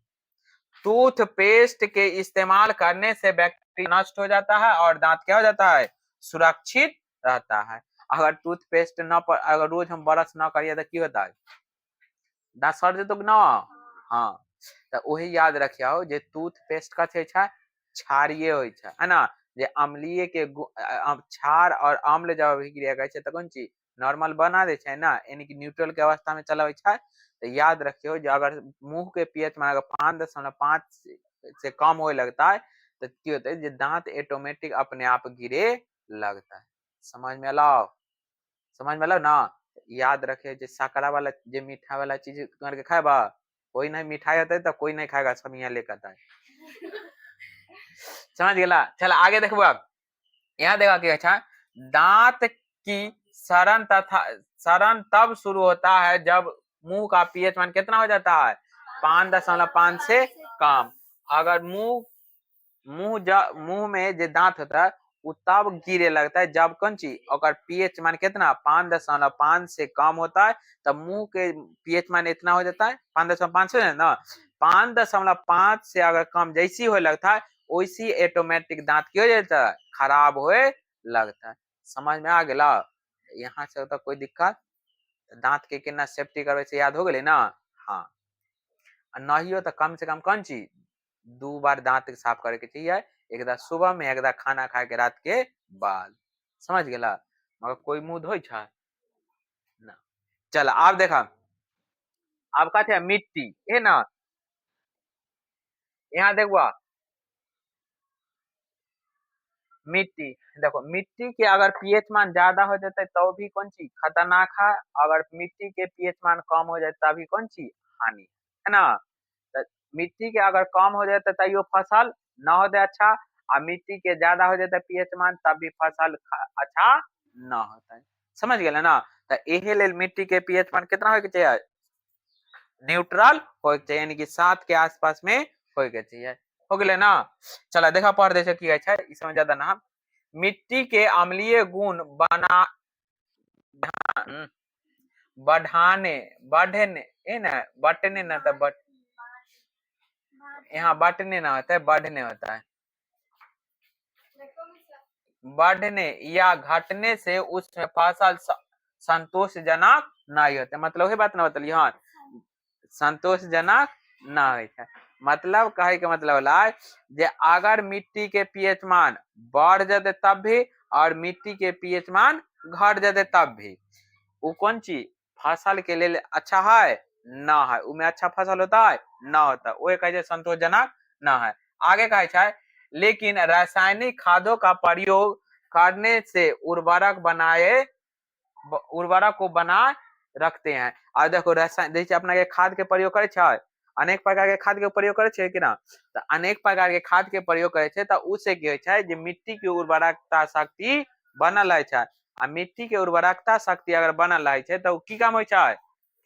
टूथपेस्ट के इस्तेमाल करने से बैक्टीरिया नष्ट हो जाता है और दांत क्या हो जाता है सुरक्षित रहता है। अगर टूथपेस्ट न अगर रोज हम ब्रश न करिए तो की होता है दांत सड़ जेतो ना, हाँ तो वही याद रखियो जे टूथपेस्ट कथी छै क्षारीय होय छै, है ना, जे अम्लीय के क्षार और अम्ल जब अभिक्रिया करे छै त कोन चीज नॉर्मल बना दे छै ना, यानी कि न्यूट्रल के अवस्था में चलावे छै, तो याद रखियो जो अगर मुंह के पीएच में अगर 5.5 से कम होए लगता है तो की होता है दांत ऑटोमेटिक अपने आप गिरे लगता है। समझ में लाओ, समझ में लो ना, याद रखे जे सकरा वाला जे मीठा वाला चीज करके खाएबा, कोई नहीं मिठाई होता है तो कोई नहीं खाएगा, सब यहाँ लेकर आता है। समझ गया, चल आगे देखो अब यहाँ देखा कि अच्छा दांत की सड़न तब शुरू होता है जब मुंह का पीएच मान कितना हो जाता है 5.5 से कम, अगर मुंह में जो दांत होता है वो तब गिरे लगता है जब कौन चीज अगर पीएच मान कितना 5.5 से कम होता है, तब मुंह के पीएच मान इतना हो जाता है 5.5 से ना, 5.5 से अगर कम जैसी हो लगता है वैसी ऑटोमेटिक दांत की हो जाता है खराब होए लगता है। समझ में आ गया, यहाँ से होता कोई दिक्कत, दांत के कितना सेफ्टी करवे से याद हो गए ना, हाँ नहीं हो तो कम से कम कौन चीज 2 बार दांत साफ करे के चाहिए, एक बार सुबह में एक बार खाना खा के रात के बाद, समझ गेला, मगर कोई मुंह धोई छा ना। चल आप देखा आप कहते हैं मिट्टी है ना, यहाँ देखो मिट्टी, देखो मिट्टी के अगर पीएच मान ज्यादा हो जाता है तो भी कौन चीज खतरनाक है, अगर मिट्टी के पीएच मान कम हो जाए तभी कौन चीज हानि है ना, तो मिट्टी के अगर कम हो जाता है तैयो फसल न हो जाए अच्छा, और मिट्टी के ज्यादा हो जाता है पीएच मान तब भी फसल अच्छा न होता है। समझ गए ना, तो यही लेल मिट्टी के पीएच मान कितना हो के चाहिए न्यूट्रल हो के चाहिए, यानी कि 7 के आसपास में हो के चाहिए, हो गए ना। चला देखा पढ़ दे की है इसमें ज्यादा ना, मिट्टी के अम्लीय गुण बढ़ाने बढ़ने है ना, बटने ना तो यहाँ बटने ना होता है बढ़ने होता है, बढ़ने या घटने से उसमें फसल संतोषजनक नहीं होते, मतलब वही बात ना बतलिए हाँ संतोषजनक ना हो, मतलब कहे के मतलब ला जे अगर मिट्टी के पीएच मान बढ़ जाते तब भी और मिट्टी के पीएच मान घट जाते तब भी वो कौन चीज फसल के लिए अच्छा है ना है, उमें अच्छा फसल होता है ना होता, वो कहे संतोषजनक ना है। आगे कहे लेकिन रासायनिक खादों का प्रयोग करने से उर्वरक को बना रखते हैं, और देखो रसायन जैसे अपना के खाद के प्रयोग करे अनेक प्रकार के खाद के प्रयोग करे छे कि ना, तो अनेक प्रकार के खाद के प्रयोग करे छे तो उसे की होय छै जे मिट्टी के उर्वरकता शक्ति बनल रहे छै। आ मिट्टी के उर्वरकता शक्ति अगर बनल रहे छै तो की काम होय छै,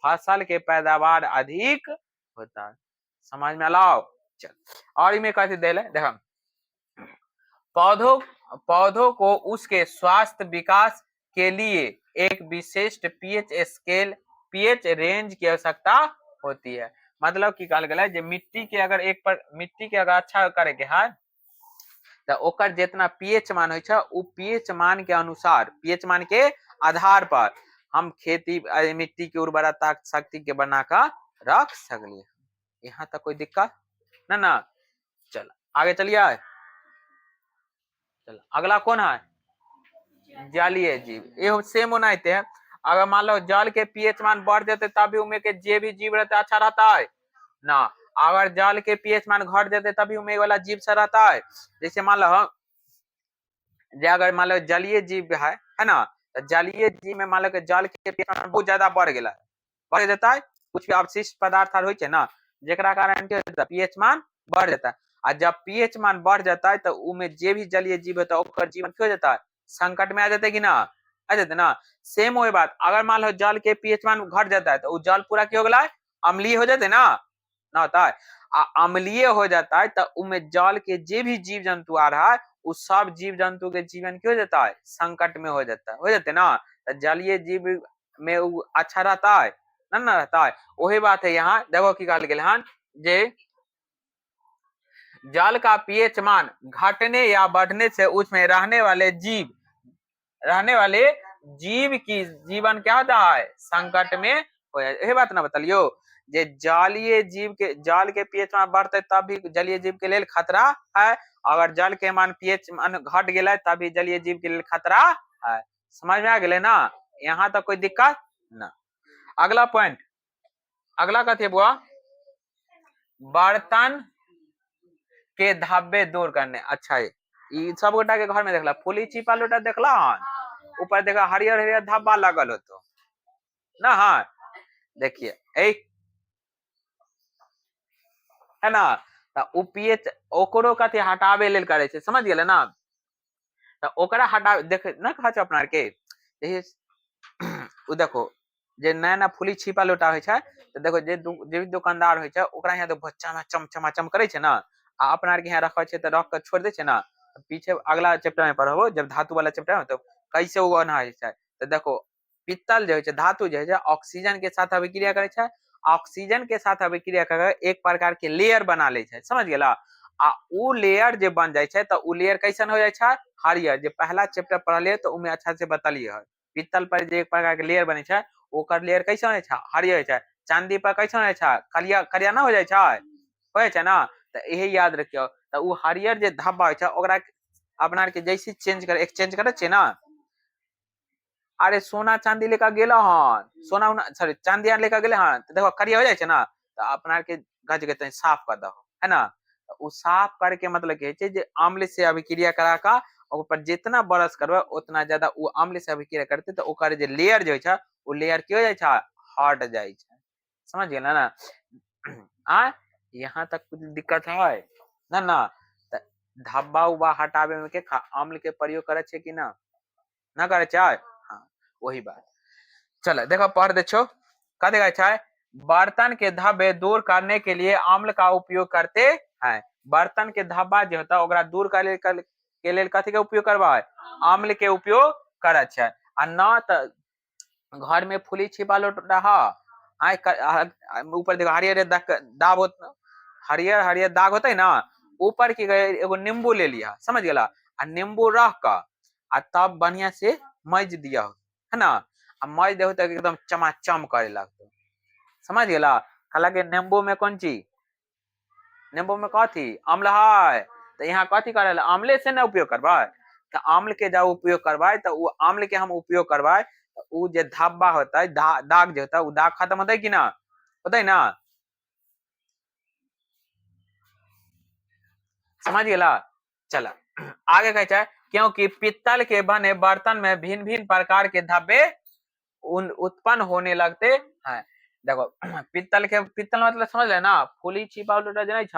फसल के पैदावार अधिक होता है। समझ में लाओ। चल और इमे कथी देले देखो, पौधों पौधों को उसके स्वास्थ्य विकास के लिए एक विशिष्ट पीएच स्केल पीएच रेंज की आवश्यकता होती है। मतलब की कहल गेलै जे मिट्टी के अगर मिट्टी के अगर अच्छा करे के है तो ओकर जितना पीएच मान होय छै उ पीएच मान के अनुसार, पीएच मान के आधार पर हम खेती मिट्टी के उर्वरता शक्ति के बना कर रख सकली। यहाँ तक कोई दिक्कत ना ना। चल आगे चलिए। चल अगला कौन है, जलीय जीव। ये सेम होनाते है। अगर मान लो जल के पीएच मान बढ़ जाते तभी उनमें के जे भी जीव रहता है अच्छा रहता है ना, अगर जल के पीएच मान घट जाते तभी उनमें वाला जीव से रहता है। जैसे मान लो अगर मान लो जलीय जीव है ना, तो जलीय जीव में मान लो कि जल के पीएच मान बहुत ज्यादा बढ़ गया, बढ़ जाता है कुछ भी अवशिष्ट पदार्थ हो ना, जेकरा कारण पीएच मान बढ़ जाता है। और जब पीएच मान बढ़ जाता है तो उनमें जे भी जलीय जीव होता है ओकर जीवन क्यों जाता है, संकट में आ जाते कि ना, आ जाते ना। सेम वही बात अगर मान लो जल के पीएच मान घट जाता है तो वो जल पूरा क्या हो गया, अम्लीय हो जाते ना, ना होता है। अम्लीय हो जाता है तो उनमें जल के जे भी जीव जंतु आ रहा है उस सब जीव जंतु के जीवन क्यों जाता है, संकट में हो जाता है, हो जाते ना। तो जलीय जीव में अच्छा रहता है ना रहता है। वही बात है यहाँ देखो की कहल गेल हन जे जल का पीएच मान घटने या बढ़ने से उसमें रहने वाले जीव की जीवन क्या होता है, संकट में हो जाए। यही बात ना बतलियो जे जलीय जीव के जल के पीएच मान बढ़ते तब भी जलीय जीव के लिए खतरा है, अगर जल के मान पीएच मान घट गया तभी जलीय जीव के लिए खतरा है। समझ में आ गए ना, यहाँ तक कोई दिक्कत ना। अगला पॉइंट, अगला कथी बुआ, बर्तन के धब्बे दूर करने। अच्छा ये सब गोटा के घर में देखला फुली छिपा लोटा देखला ऊपर देखा हरियर हरियर धब्बा लगल होतो ना। हाँ देखिए एक है ना, तो पीएच ओकरो कथी हटावे लेल करे छै, समझ गेले ना। तो ओकरा हटा देख ना कहा छै अपना के उ देखो जे नया नया फुली छिपा लोटा होय छै तो देखो जे भी दुकानदार होय छै ओकरा यहाँ देखो चमचमाचम करे छै ना, आ अपना के यहाँ रखे छै तो रख के छोड़ दे छै ना। पीछे अगला चैप्टर में पढ़बो जब धातु वाला चैप्टर में तो कैसे वो बना है। तो देखो पित्तल जो है धातु जो है ऑक्सीजन के साथ अभिक्रिया करे छै, ऑक्सीजन के साथ अभिक्रिया करके एक प्रकार के लेयर बना ले छै, समझ गेला। आ उ लेयर जे बन जाय छै तो उ लेयर कैसन हो जाय छै, हरियर। जे पहला चैप्टर पढ़लिए तो उमे अच्छा से बतलिए है पित्तल पर जे एक प्रकार के लेयर बने छै ओकर लेयर कैसन होय छै, हरियर होय छै। चांदी पर कैसन होय छै, करिया करिया ना हो जाय छै, होय छै ना। तो यही याद रखियो। तो उ हरियर जे धब्बा होय छै ओकरा अपना के जैसे चेंज करे एक्सचेंज करे छै ना, अरे सोना चांदी लेकर गेला हन, सोना सॉरी चांदी आर लेकर गेले हन तो देखो करिया हो जाय छै ना, तो अपना के गज के तनी साफ कर दो है ना। तो उ साफ करके मतलब के छै जे अम्ल से अभिक्रिया करा का ऊपर जितना बरस करबे उतना ज्यादा उ अम्ल से अभिक्रिया करते तो ओकर जे लेयर जो छै उ लेयर की हो जाय छै, हट जाय छै। समझ गेल ना। आ यहाँ तक कुछ दिक्कत है ना ना। धब्बा उब्बा हटावे में के अम्ल के प्रयोग करे छै कि ना, ना करे छै। हाँ वही बात। चलो देखो पढ़ दे छो का देखा छै, बर्तन के धब्बे दूर करने के लिए अम्ल का उपयोग करते हैं। बर्तन के धब्बा जो होता है ओकरा दूर करे के लेल कथी के उपयोग करबा है, अम्ल के उपयोग करे छै। आ ना त घर में फुली छिपा लोटा ऊपर देखो हरियर दाग हरियर हरियर दाग होते ना, ऊपर की एगो नींबू ले लिया, समझ गेला। आ नींबू रख का आ तब बढ़िया से मज दिया है ना, आ मज दे तो एकदम चमाचम करे लगतो, समझ गेला। हालांकि नींबू में कौन चीज, नींबू में कथी अम्ल है, तो यहाँ कथी करे अम्ले से ना उपयोग करबा। तो अम्ल के जब उपयोग करवाए तो वो अम्ल के हम उपयोग करवाए तो वो जो धब्बा होता है दाग जो होता है वो दाग खत्म होता है कि ना, होता है ना, समझ गेला। चला आगे कहे चाहे क्योंकि पित्तल के बने बर्तन में भिन्न भिन्न प्रकार के धब्बे उत्पन्न होने लगते हैं। देखो पित्तल मतलब समझ ले ना, फुली छिपा जनै छ,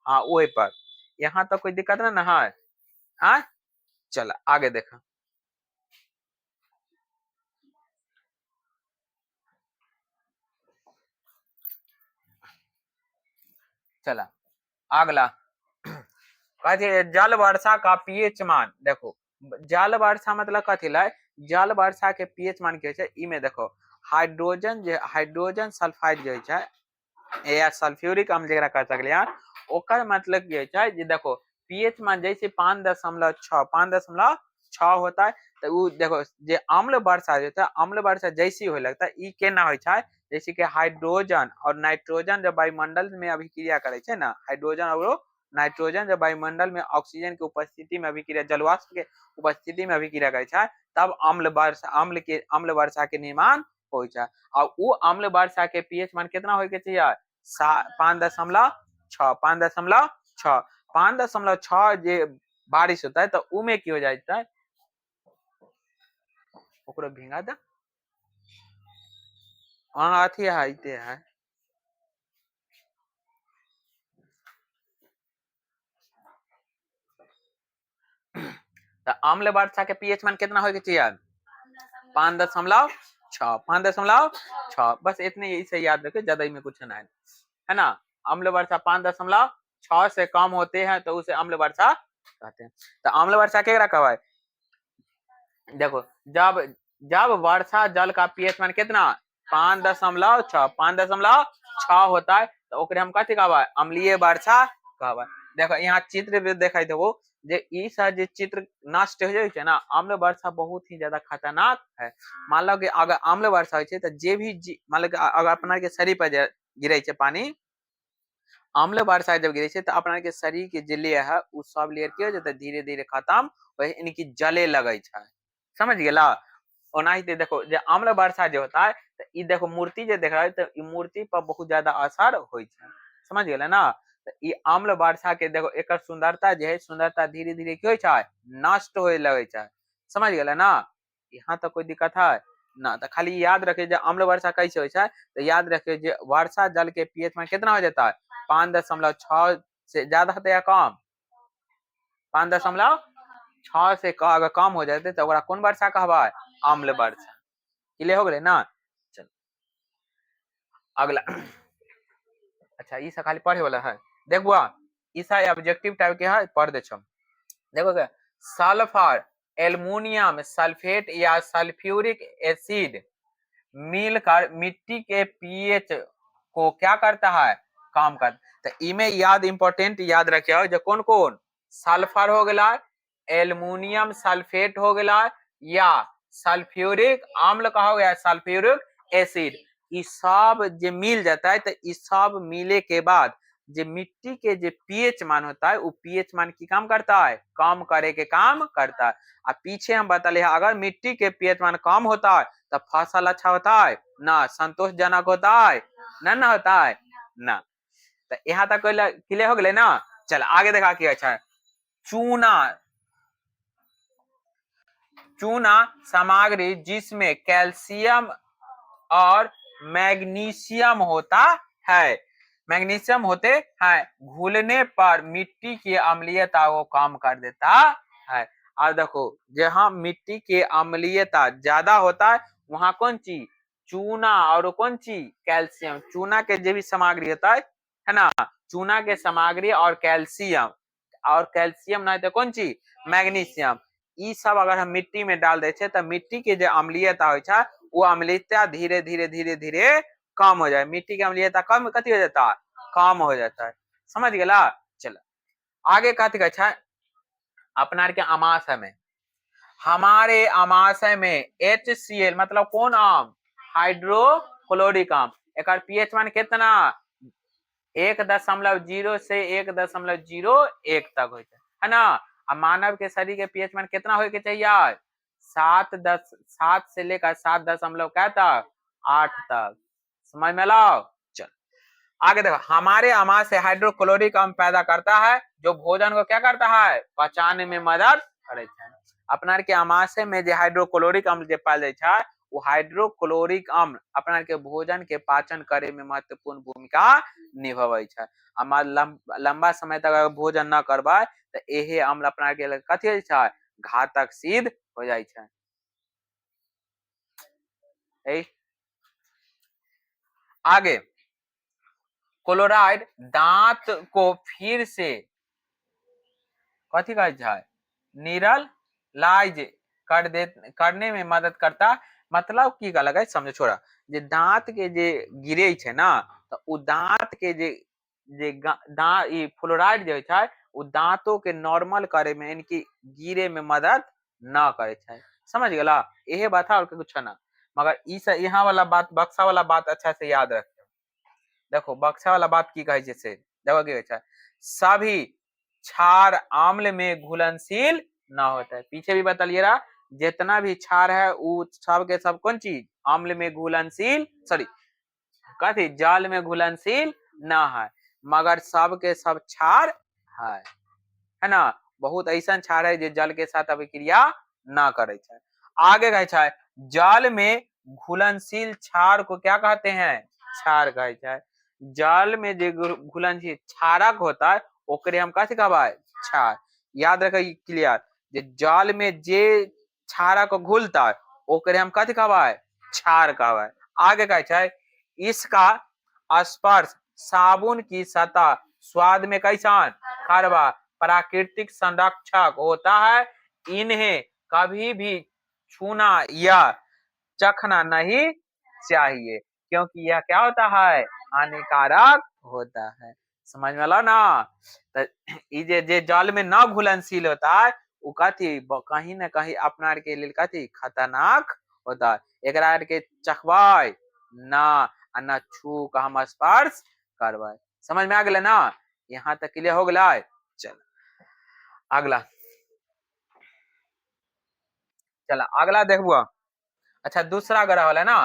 हाँ ओहि पर। यहाँ तो कोई दिक्कत ना है। हाँ चल आगे देखा। चला अगला कथी जल वर्षा का पीएच मान देखो। जल वर्षा मतलब कथी लै, जल वर्षा के पीएच मान की छै, ई में देखो हाइड्रोजन जे हाइड्रोजन सल्फाइड जे छै या सल्फ्यूरिक अम्ल जरा कह सकलिए, ओकर मतलब की छै जे देखो पीएच मान जैसे 5.6 5.6 होता है, तो वो देखो जे अम्ल वर्षा जो है, अम्ल वर्षा जैसी हो लगता है, ई केना होइ छै जैसे कि हाइड्रोजन और नाइट्रोजन जब वायुमंडल में अभिक्रिया करे छै ना, हाइड्रोजन और नाइट्रोजन जब वायुमंडल में ऑक्सीजन के उपस्थिति में अभिक्रिया, जलवाष्प के उपस्थिति में अभिक्रिया करे छै, तब अम्ल वर्षा के निर्माण हो छै। और वो अम्ल वर्षा के पीएच मान कितना होके चाहिए, 5.6 5.6 5.6 जे बारिश होता है तो उमे की हो जाता है, ओकरो भिंगा द हाँ अथी है इते है। तो अम्ल वर्षा के पीएच मान कितना होके चाहिए, 5.6 5.6 बस इतने इसे याद रखे, ज्यादा में कुछ ना है ना। अम्ल वर्षा 5.6 से कम होते हैं तो उसे अम्ल वर्षा कहते हैं। तो अम्ल वर्षा क्या कहा है, देखो जब जब वर्षा जल का पीएच मान कितना 5.6 होता है तो ओकरे हम कथी कहबा, अम्लीय वर्षा कहबा। देखो यहाँ चित्र भी दिखाई देबो जे ई सा जे चित्र नष्ट हो जाए छै ना, अम्ल वर्षा बहुत ही ज्यादा खतरनाक है। मान लो कि अगर अम्ल वर्षा हो छै तो जे भी मान लो कि अगर अपना के शरीर पर गिरे छै पानी, अम्ल वर्षा जब गिरे छै तो अपना के शरीर के जे लेयर है उ सब लेयर के हो जाता धीरे धीरे खत्म, यानी कि जले लगे छै, समझ गेला। ओनाहिते देखो जे अम्ल वर्षा जो होता है तो ई देखो मूर्ति जो देख रहा है तो ई मूर्ति पर बहुत ज्यादा असर होय छै, समझ गेला ना। तो ई अम्ल वर्षा के देखो एकर सुंदरता जे है, सुंदरता धीरे धीरे की होय छै, नष्ट होय लगे छै, समझ गेला ना। यहाँ तो कोई दिक्कत है ना, तो खाली याद रखे जे अम्ल वर्षा कैसे होय छै, तो याद रखे जे वर्षा जल के पीएच में कितना हो जाता है, 5.6 से ज्यादा होता है या कम, 5.6 से अगर कम हो जाते तो कौन वर्षा कहबा, अम्ल वर्षा। क्लियर हो गए ना। चल अगला अच्छा ई खाली पढ़े वाला है, देखबो ई ऑब्जेक्टिव टाइप के है, पढ़ दे छो। देखो सल्फर एल्युमिनियम सल्फेट या सल्फ्यूरिक एसिड मिलकर मिट्टी के पीएच को क्या करता है, काम कर। तो इमे याद इंपॉर्टेंट याद रखे जो कौन कौन, सल्फर हो गया, एल्युमिनियम सल्फेट हो गया, या सल्फ्यूरिक अम्ल का हो गया सल्फ्यूरिक एसिड, ये सब जे मिल जाता है तो ये सब मिले के बाद जे मिट्टी के जे पीएच मान होता है वो पीएच मान की काम करता है, कम करे के काम करता है। और पीछे हम बता अगर मिट्टी के पीएच मान कम होता है तो फसल अच्छा होता है ना, संतोषजनक होता है ना होता है ना। तो यहाँ तक क्लियर हो गए ना। चल आगे देखा कि अच्छा चूना, चूना सामग्री जिसमें कैल्शियम और मैग्नीशियम होता है, मैग्नीशियम होते हैं, घुलने पर मिट्टी की अम्लीयता को कम कर देता है। और देखो जहां मिट्टी की अम्लीयता ज्यादा होता है वहां कौन चीज, चूना और कौन चीज, कैल्शियम। चूना के जो भी सामग्री होता है ना, चूना के सामग्री और कैल्शियम ना तो कौन चीज, मैग्नीशियम। ई सब अगर हम मिट्टी में डाल दे तो मिट्टी के जो अम्लीयता हो वो अम्लीयता धीरे धीरे धीरे धीरे कम हो जाए, मिट्टी की अम्लीयता कम कथी हो जाता है, कम हो जाता है, समझ गेला। चलो आगे कथी अच्छा अपना के अमाशय में, हमारे अमाशय में HCl मतलब कौन आम, हाइड्रोक्लोरिक आम, एक पीएच मान कितना 1.0 से 1.01 तक हो है ना। अब मानव के शरीर के पीएच मान कितना हो के चाहिए, 7 से लेकर 7 क्या तक 8 तक, समझ में लाओ। चल आगे देखो हमारे अमाशय से हाइड्रोक्लोरिक अम्ल पैदा करता है जो भोजन को क्या करता है, पचाने में मदद करे छै। अपना के अमाशय में जो हाइड्रोक्लोरिक अम्ल जो पाल जाए वो हाइड्रोक्लोरिक अम्ल अपना के भोजन के पाचन करे में महत्वपूर्ण भूमिका निभावे छै। लंबा समय तक अगर भोजन न करबे तो एहे अम्ल अपना के कथी होय छै, घातक सिद्ध हो जाय छै। आगे क्लोराइड दांत को फिर से कथी कहै छै, निरलाइज करने में मदद करता। मतलब की कहलक है समझ छोड़ा, जे दांत के जे गिरे छै ना, तो उ दांत के जे ई फ्लोराइड जे छै उ दांतों के नॉर्मल करे में यानी कि गिरे में मदद न करे छै। समझ गेला, यही बात है और कुछ ना। मगर ई से यहाँ वाला बात, बक्सा वाला बात अच्छा से याद रख। देखो बक्सा वाला बात की कहे छै से देखो की छै, सभी क्षार अम्ल में घुलनशील न होता है। पीछे भी बतलिए रहा, जितना भी क्षार है वो सब के सब कौन चीज अम्ल में घुलनशील, सॉरी कथी जल में घुलनशील न है, मगर सब के सब क्षार है ना। बहुत ऐसा क्षार है जो जल के साथ अभिक्रिया न करे छै। आगे कहे छै, जल में घुलनशील क्षार को क्या कहते हैं, क्षार कहे छै। जल में जो घुलनशील क्षारक होता है ओकरे हम कथी कहबै, क्षार। याद रखिए क्लियर, जे जल में जे क्षारक घुलता है ओकरे हम कथी कहबै, क्षार कहबै। आगे कहे छै, इसका स्पर्श साबुन की सतह स्वाद में कैसन कड़वा प्राकृतिक संरक्षक होता है। इन्हें कभी भी छूना या चखना नहीं चाहिए क्योंकि यह क्या होता है, हानिकारक होता है। समझ में आला ना। जे जल में न घुलनशील होता है वो कथी कहीं ना कहीं अपना के लिए कथी खतरनाक होता है। एकरा के चखबै ना, न छू के हम स्पर्श करबै। समझ में आ गए ना, यहाँ तक क्लियर हो गया। चल अगला, चला अगला देखबो। अच्छा दूसरा ग्रह वाला ना,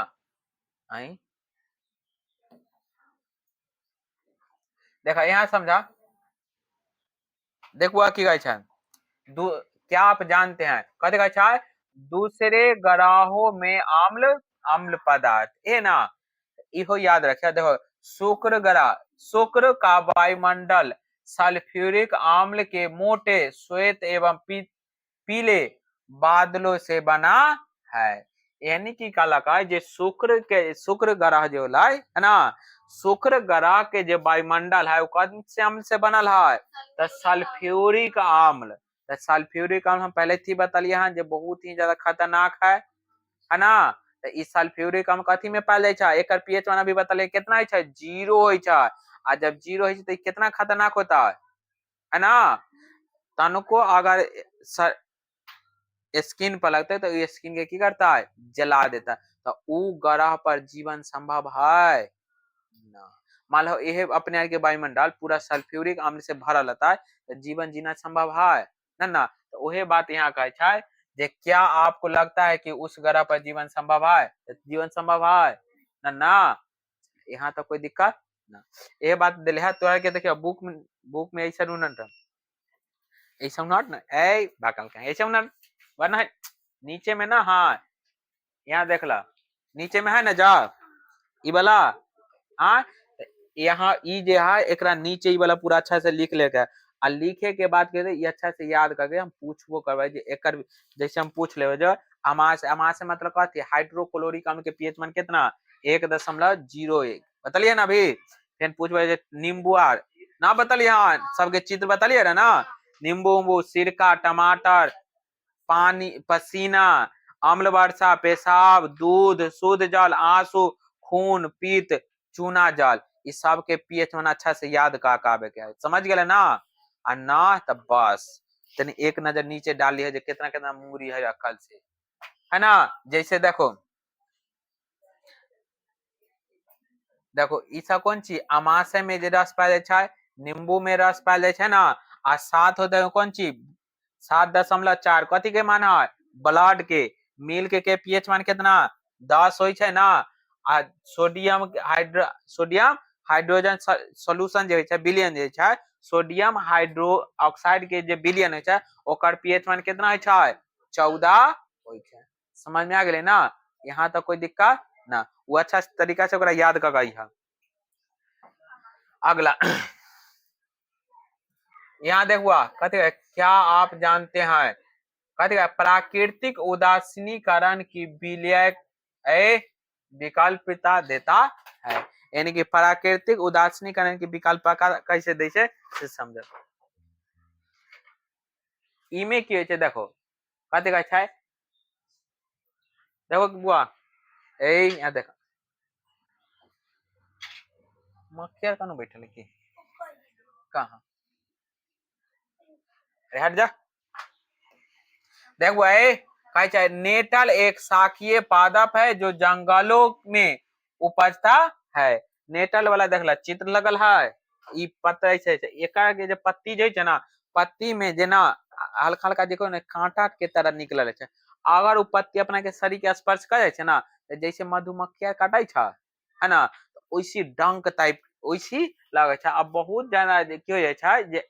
देखा यहाँ समझा, देखो की कहे छै, क्या आप जानते हैं कथी कहे छै, दूसरे ग्रहों में अम्ल पदार्थ है ना, इहो याद रखिए। देखो शुक्र ग्रह, शुक्र का वायुमंडल सल्फ्यूरिक अम्ल के मोटे श्वेत एवं पीले बादलों से बना है। यानी कि कहलक जे शुक्र ग्रह जो है ना, शुक्र ग्रह के जो वायुमंडल है वो कौन से अम्ल से बनल है, तो सल्फ्यूरिक अम्ल। तो सल्फ्यूरिक अम्ल हम पहले थी बतलिए हैं जो बहुत ही ज्यादा खतरनाक है ना। तो इस सल्फ्यूरिक अम्ल कथी में पायल जाय छै, एकर पीएच मान भी बतलिए कितना है, 0 होय छै। आ जब 0 है तो कितना खतरनाक होता है ना। तनको अगर स्किन पर लगता है तो ये स्किन के की करता है, जला देता है। तो उ ग्रह पर जीवन संभव है ना। मान लो ये अपने के वायुमंडल पूरा सल्फ्यूरिक अम्ल से भरल होता है तो जीवन जीना संभव है ना। तो वही बात यहाँ कहे छै, जे क्या आपको लगता है कि उस ग्रह पर जीवन संभव है, तो जीवन संभव है ना। यहाँ तो कोई दिक्कत ना। ये बात दिले है तोरा के देखियो बुक में ऐसा ऐसा नॉट ना ए बाकल का ऐसा ना वरना नीचे में ना, हाँ यहाँ देख ला नीचे में है ना, जा ई वाला, हाँ यहाँ ई जे है एकरा नीचे ई वाला पूरा अच्छा से लिख लेके आ लिखे के बाद के ये अच्छा से याद करके हम पूछबो करबे जे एकर, जैसे हम पूछ लेबे जो अमास मतलब कहती हाइड्रोक्लोरिक अम्ल के पीएच मान कितना 1.01 बतलिए ना। अभी फिर पूछबे जे नींबू आर ना बतलिए, हाँ सबके चित्र बतलिए रहा ना, नींबू उम्बू सिरका टमाटर पानी पसीना अम्ल वर्षा पेशाब दूध शुद्ध जल आंसू खून पीत चूना जल, इस सब के पीएच होना अच्छा से याद का आवे के है। समझ गए ना, आ ना तब बस तनी एक नजर नीचे डाली है जो कितना कितना मूरी है अकल से, है ना। जैसे देखो देखो ईसा कौन चीज अमाशय में जे रस पायल जाय छै, नींबू में रस पायल जाय छै ना, आ साथ होता है कौन चीज 7.4 कथी के मान है, ब्लड के मिल्क के पीएच मान कितना 10 होय छै ना। आ सोडियम हाइड्रोजन सॉल्यूशन जे होय छै विलयन जे छै, सोडियम हाइड्रो ऑक्साइड के जे विलयन होय छै ओकर पीएच मान कितना होय छै 14 होय छै। समझ में आ गेले ना। यहाँ तक कोई दिक्कत ना, वो अच्छा तरीका से ओकरा याद कर गई है। अगला यहाँ देखो कहते क्या आप जानते हैं, कहते प्राकृतिक उदासीनीकरण की विलय विकल्पता देता है, यानी कि प्राकृतिक उदासीनीकरण की विकल्प कैसे दै छै से समझ। इमे की होइ छै देखो, कथी कहै छै, देखो बुआ यहाँ देखो मक्खिया कहाँ बैठल है की, कहाँ हट जा। देखो कहे चाहे नेटल एक शाकीय पादप है जो जंगलों में उपजता है। नेटल वाला देखला चित्र लगल है, ई पत्ता छै एकर के जे पत्ती जे छै ना, पत्ती में जेना हल्का हल्का देखो ना कांटा के तरह निकलल है। अगर वो पत्ती अपना के शरीर के स्पर्श कर जाए छै ना, जैसे मधुमक्खिया काटे छै है ना, वैसी डंक टाइप वैसी लगे छै। अब बहुत ज्यादा की हो जाए छै जे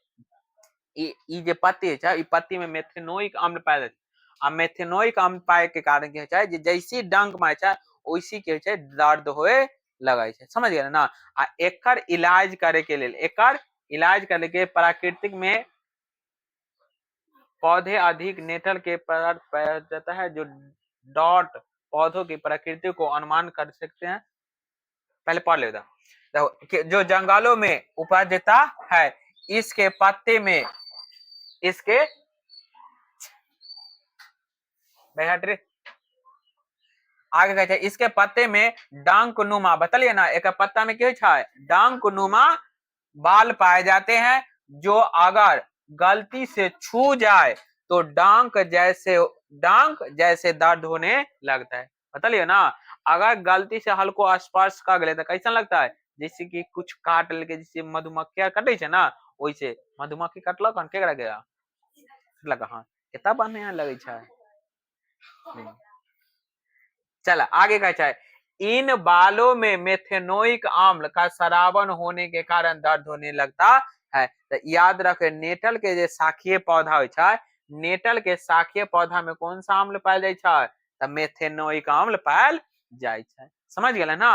ई जे पत्ती छै, ई पत्ती में मेथेनोइक अम्ल पायल जाय छै, आ मेथेनोइक अम्ल पाए के कारण की छै जे जैसी डंक मारे छै वैसी के छै दर्द होए लगे छै, समझ गेल ना। आ एकर इलाज करे के लेल, एकर इलाज करे के प्राकृतिक में पौधे अधिक नेटल के पदार्थ पाया जाता है जो डॉट पौधों की प्रकृति को अनुमान कर सकते हैं। पहले पढ़ लेता देखो, जो जंगलों में उपजता है, इसके पत्ते में इसके आगे कहते हैं इसके पत्ते में डंक नुमा, बतलिए ना एक पत्ता में क्या है डंक नुमा बाल पाए जाते हैं, जो अगर गलती से छू जाए तो डंक जैसे दर्द होने लगता है, बतलिए ना। अगर गलती से हल्को स्पर्श कर गए तो कैसा लगता है, जैसे कि कुछ काट लेके, जैसे मधुमक्खिया कटे छै ना वैसे मधुमक्खी कटलक केकरा गया लगा, हाँ कितना बढ़िया लगे छै। चला आगे कहता है इन बालों में मेथेनोइक अम्ल का सरावन होने के कारण दर्द होने लगता है। तो याद रखे नेटल के जे शाखीय पौधा होय छै, नेटल के शाखीय पौधा में कौन सा अम्ल पायल जाय छै, तो मेथेनोइक अम्ल पायल जाय छै, समझ गेल ना।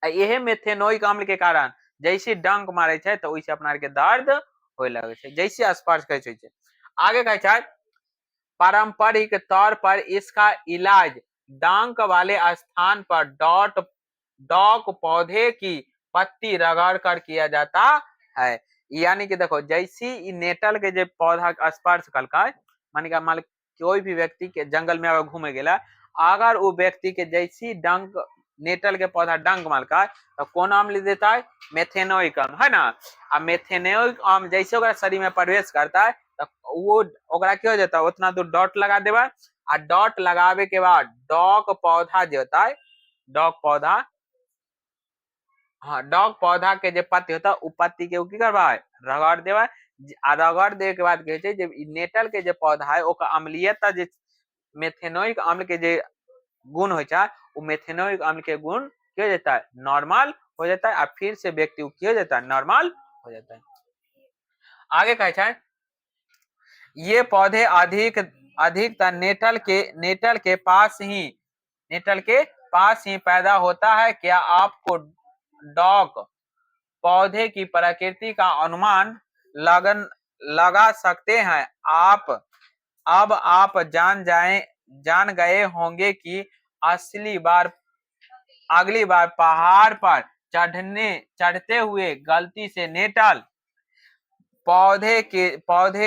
यही मेथेनोइक अम्ल के कारण जैसे डंक मारे छै तो वैसे अपना के दर्द होय लगे छै, जैसे स्पर्श करे छै। आगे कहै छै पारंपरिक तौर पर इसका इलाज डंक वाले स्थान पर डॉक पौधे की पत्ती रगड़ कर किया जाता है। यानी कि देखो जैसी नेटल के जो पौधा स्पर्श कलका, मान कोई भी व्यक्ति के जंगल में अगर घूमे गेला, अगर वो व्यक्ति के जैसी डंक नेटल के पौधा डंक मारका तो कौन अम्ल देता है, मेथेनोइक अम्ल, है ना। आ मेथेनोइक अम्ल जैसे ओकरा शरीर में प्रवेश करता है तो वो ओकरा क्या हो जाता है, उतना दूर डॉट लगा देवा, आ डॉट लगावे के बाद डॉक पौधा जो होता है, डॉक पौधा, हाँ डॉक पौधा के जो पत्ती होता है उ पत्ती के की करवा रगड़ देवा, आ रगड़ दे के बाद कहे जब नेटल के जो पौधा है ओकर अम्लीयता जे मेथेनोइक अम्ल के जे गुण हो छै, वो मेथेनोइक अम्ल के गुण क्या हो जाता है नॉर्मल हो जाता है, और फिर से व्यक्ति क्या हो जाता है नॉर्मल हो जाता है। आगे कहे छै ये पौधे अधिकतर नेटल के पास ही पैदा होता है। क्या आपको डॉक पौधे की प्रकृति का अनुमान लगा सकते हैं आप, अब आप जान गए होंगे कि अगली बार पहाड़ पर चढ़ते हुए गलती से नेटल पौधे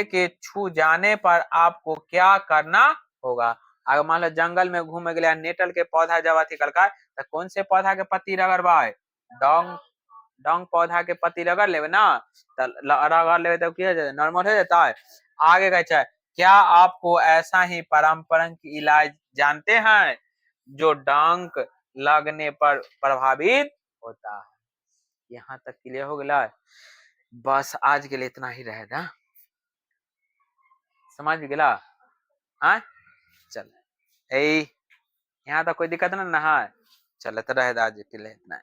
के छू जाने पर आपको क्या करना होगा। अगर मान लो जंगल में घूमे गया नेटल के पौधा जब अथी करका तो कौन से पौधा के पत्ती रगड़बा, डंग पौधा के पत्ती रगड़ लेवे ना, तो रगड़ लेवे तो क्या नॉर्मल हो जाता है। आगे कहता है क्या आपको ऐसा ही पारंपरिक इलाज जानते हैं जो डंक लगने पर प्रभावित होता है। यहाँ तक क्लियर हो गया, बस आज के लिए इतना ही रहेगा, समझ गया। हाँ चल यहाँ तक कोई दिक्कत ना है, चल तो रहे आज के लिए इतना।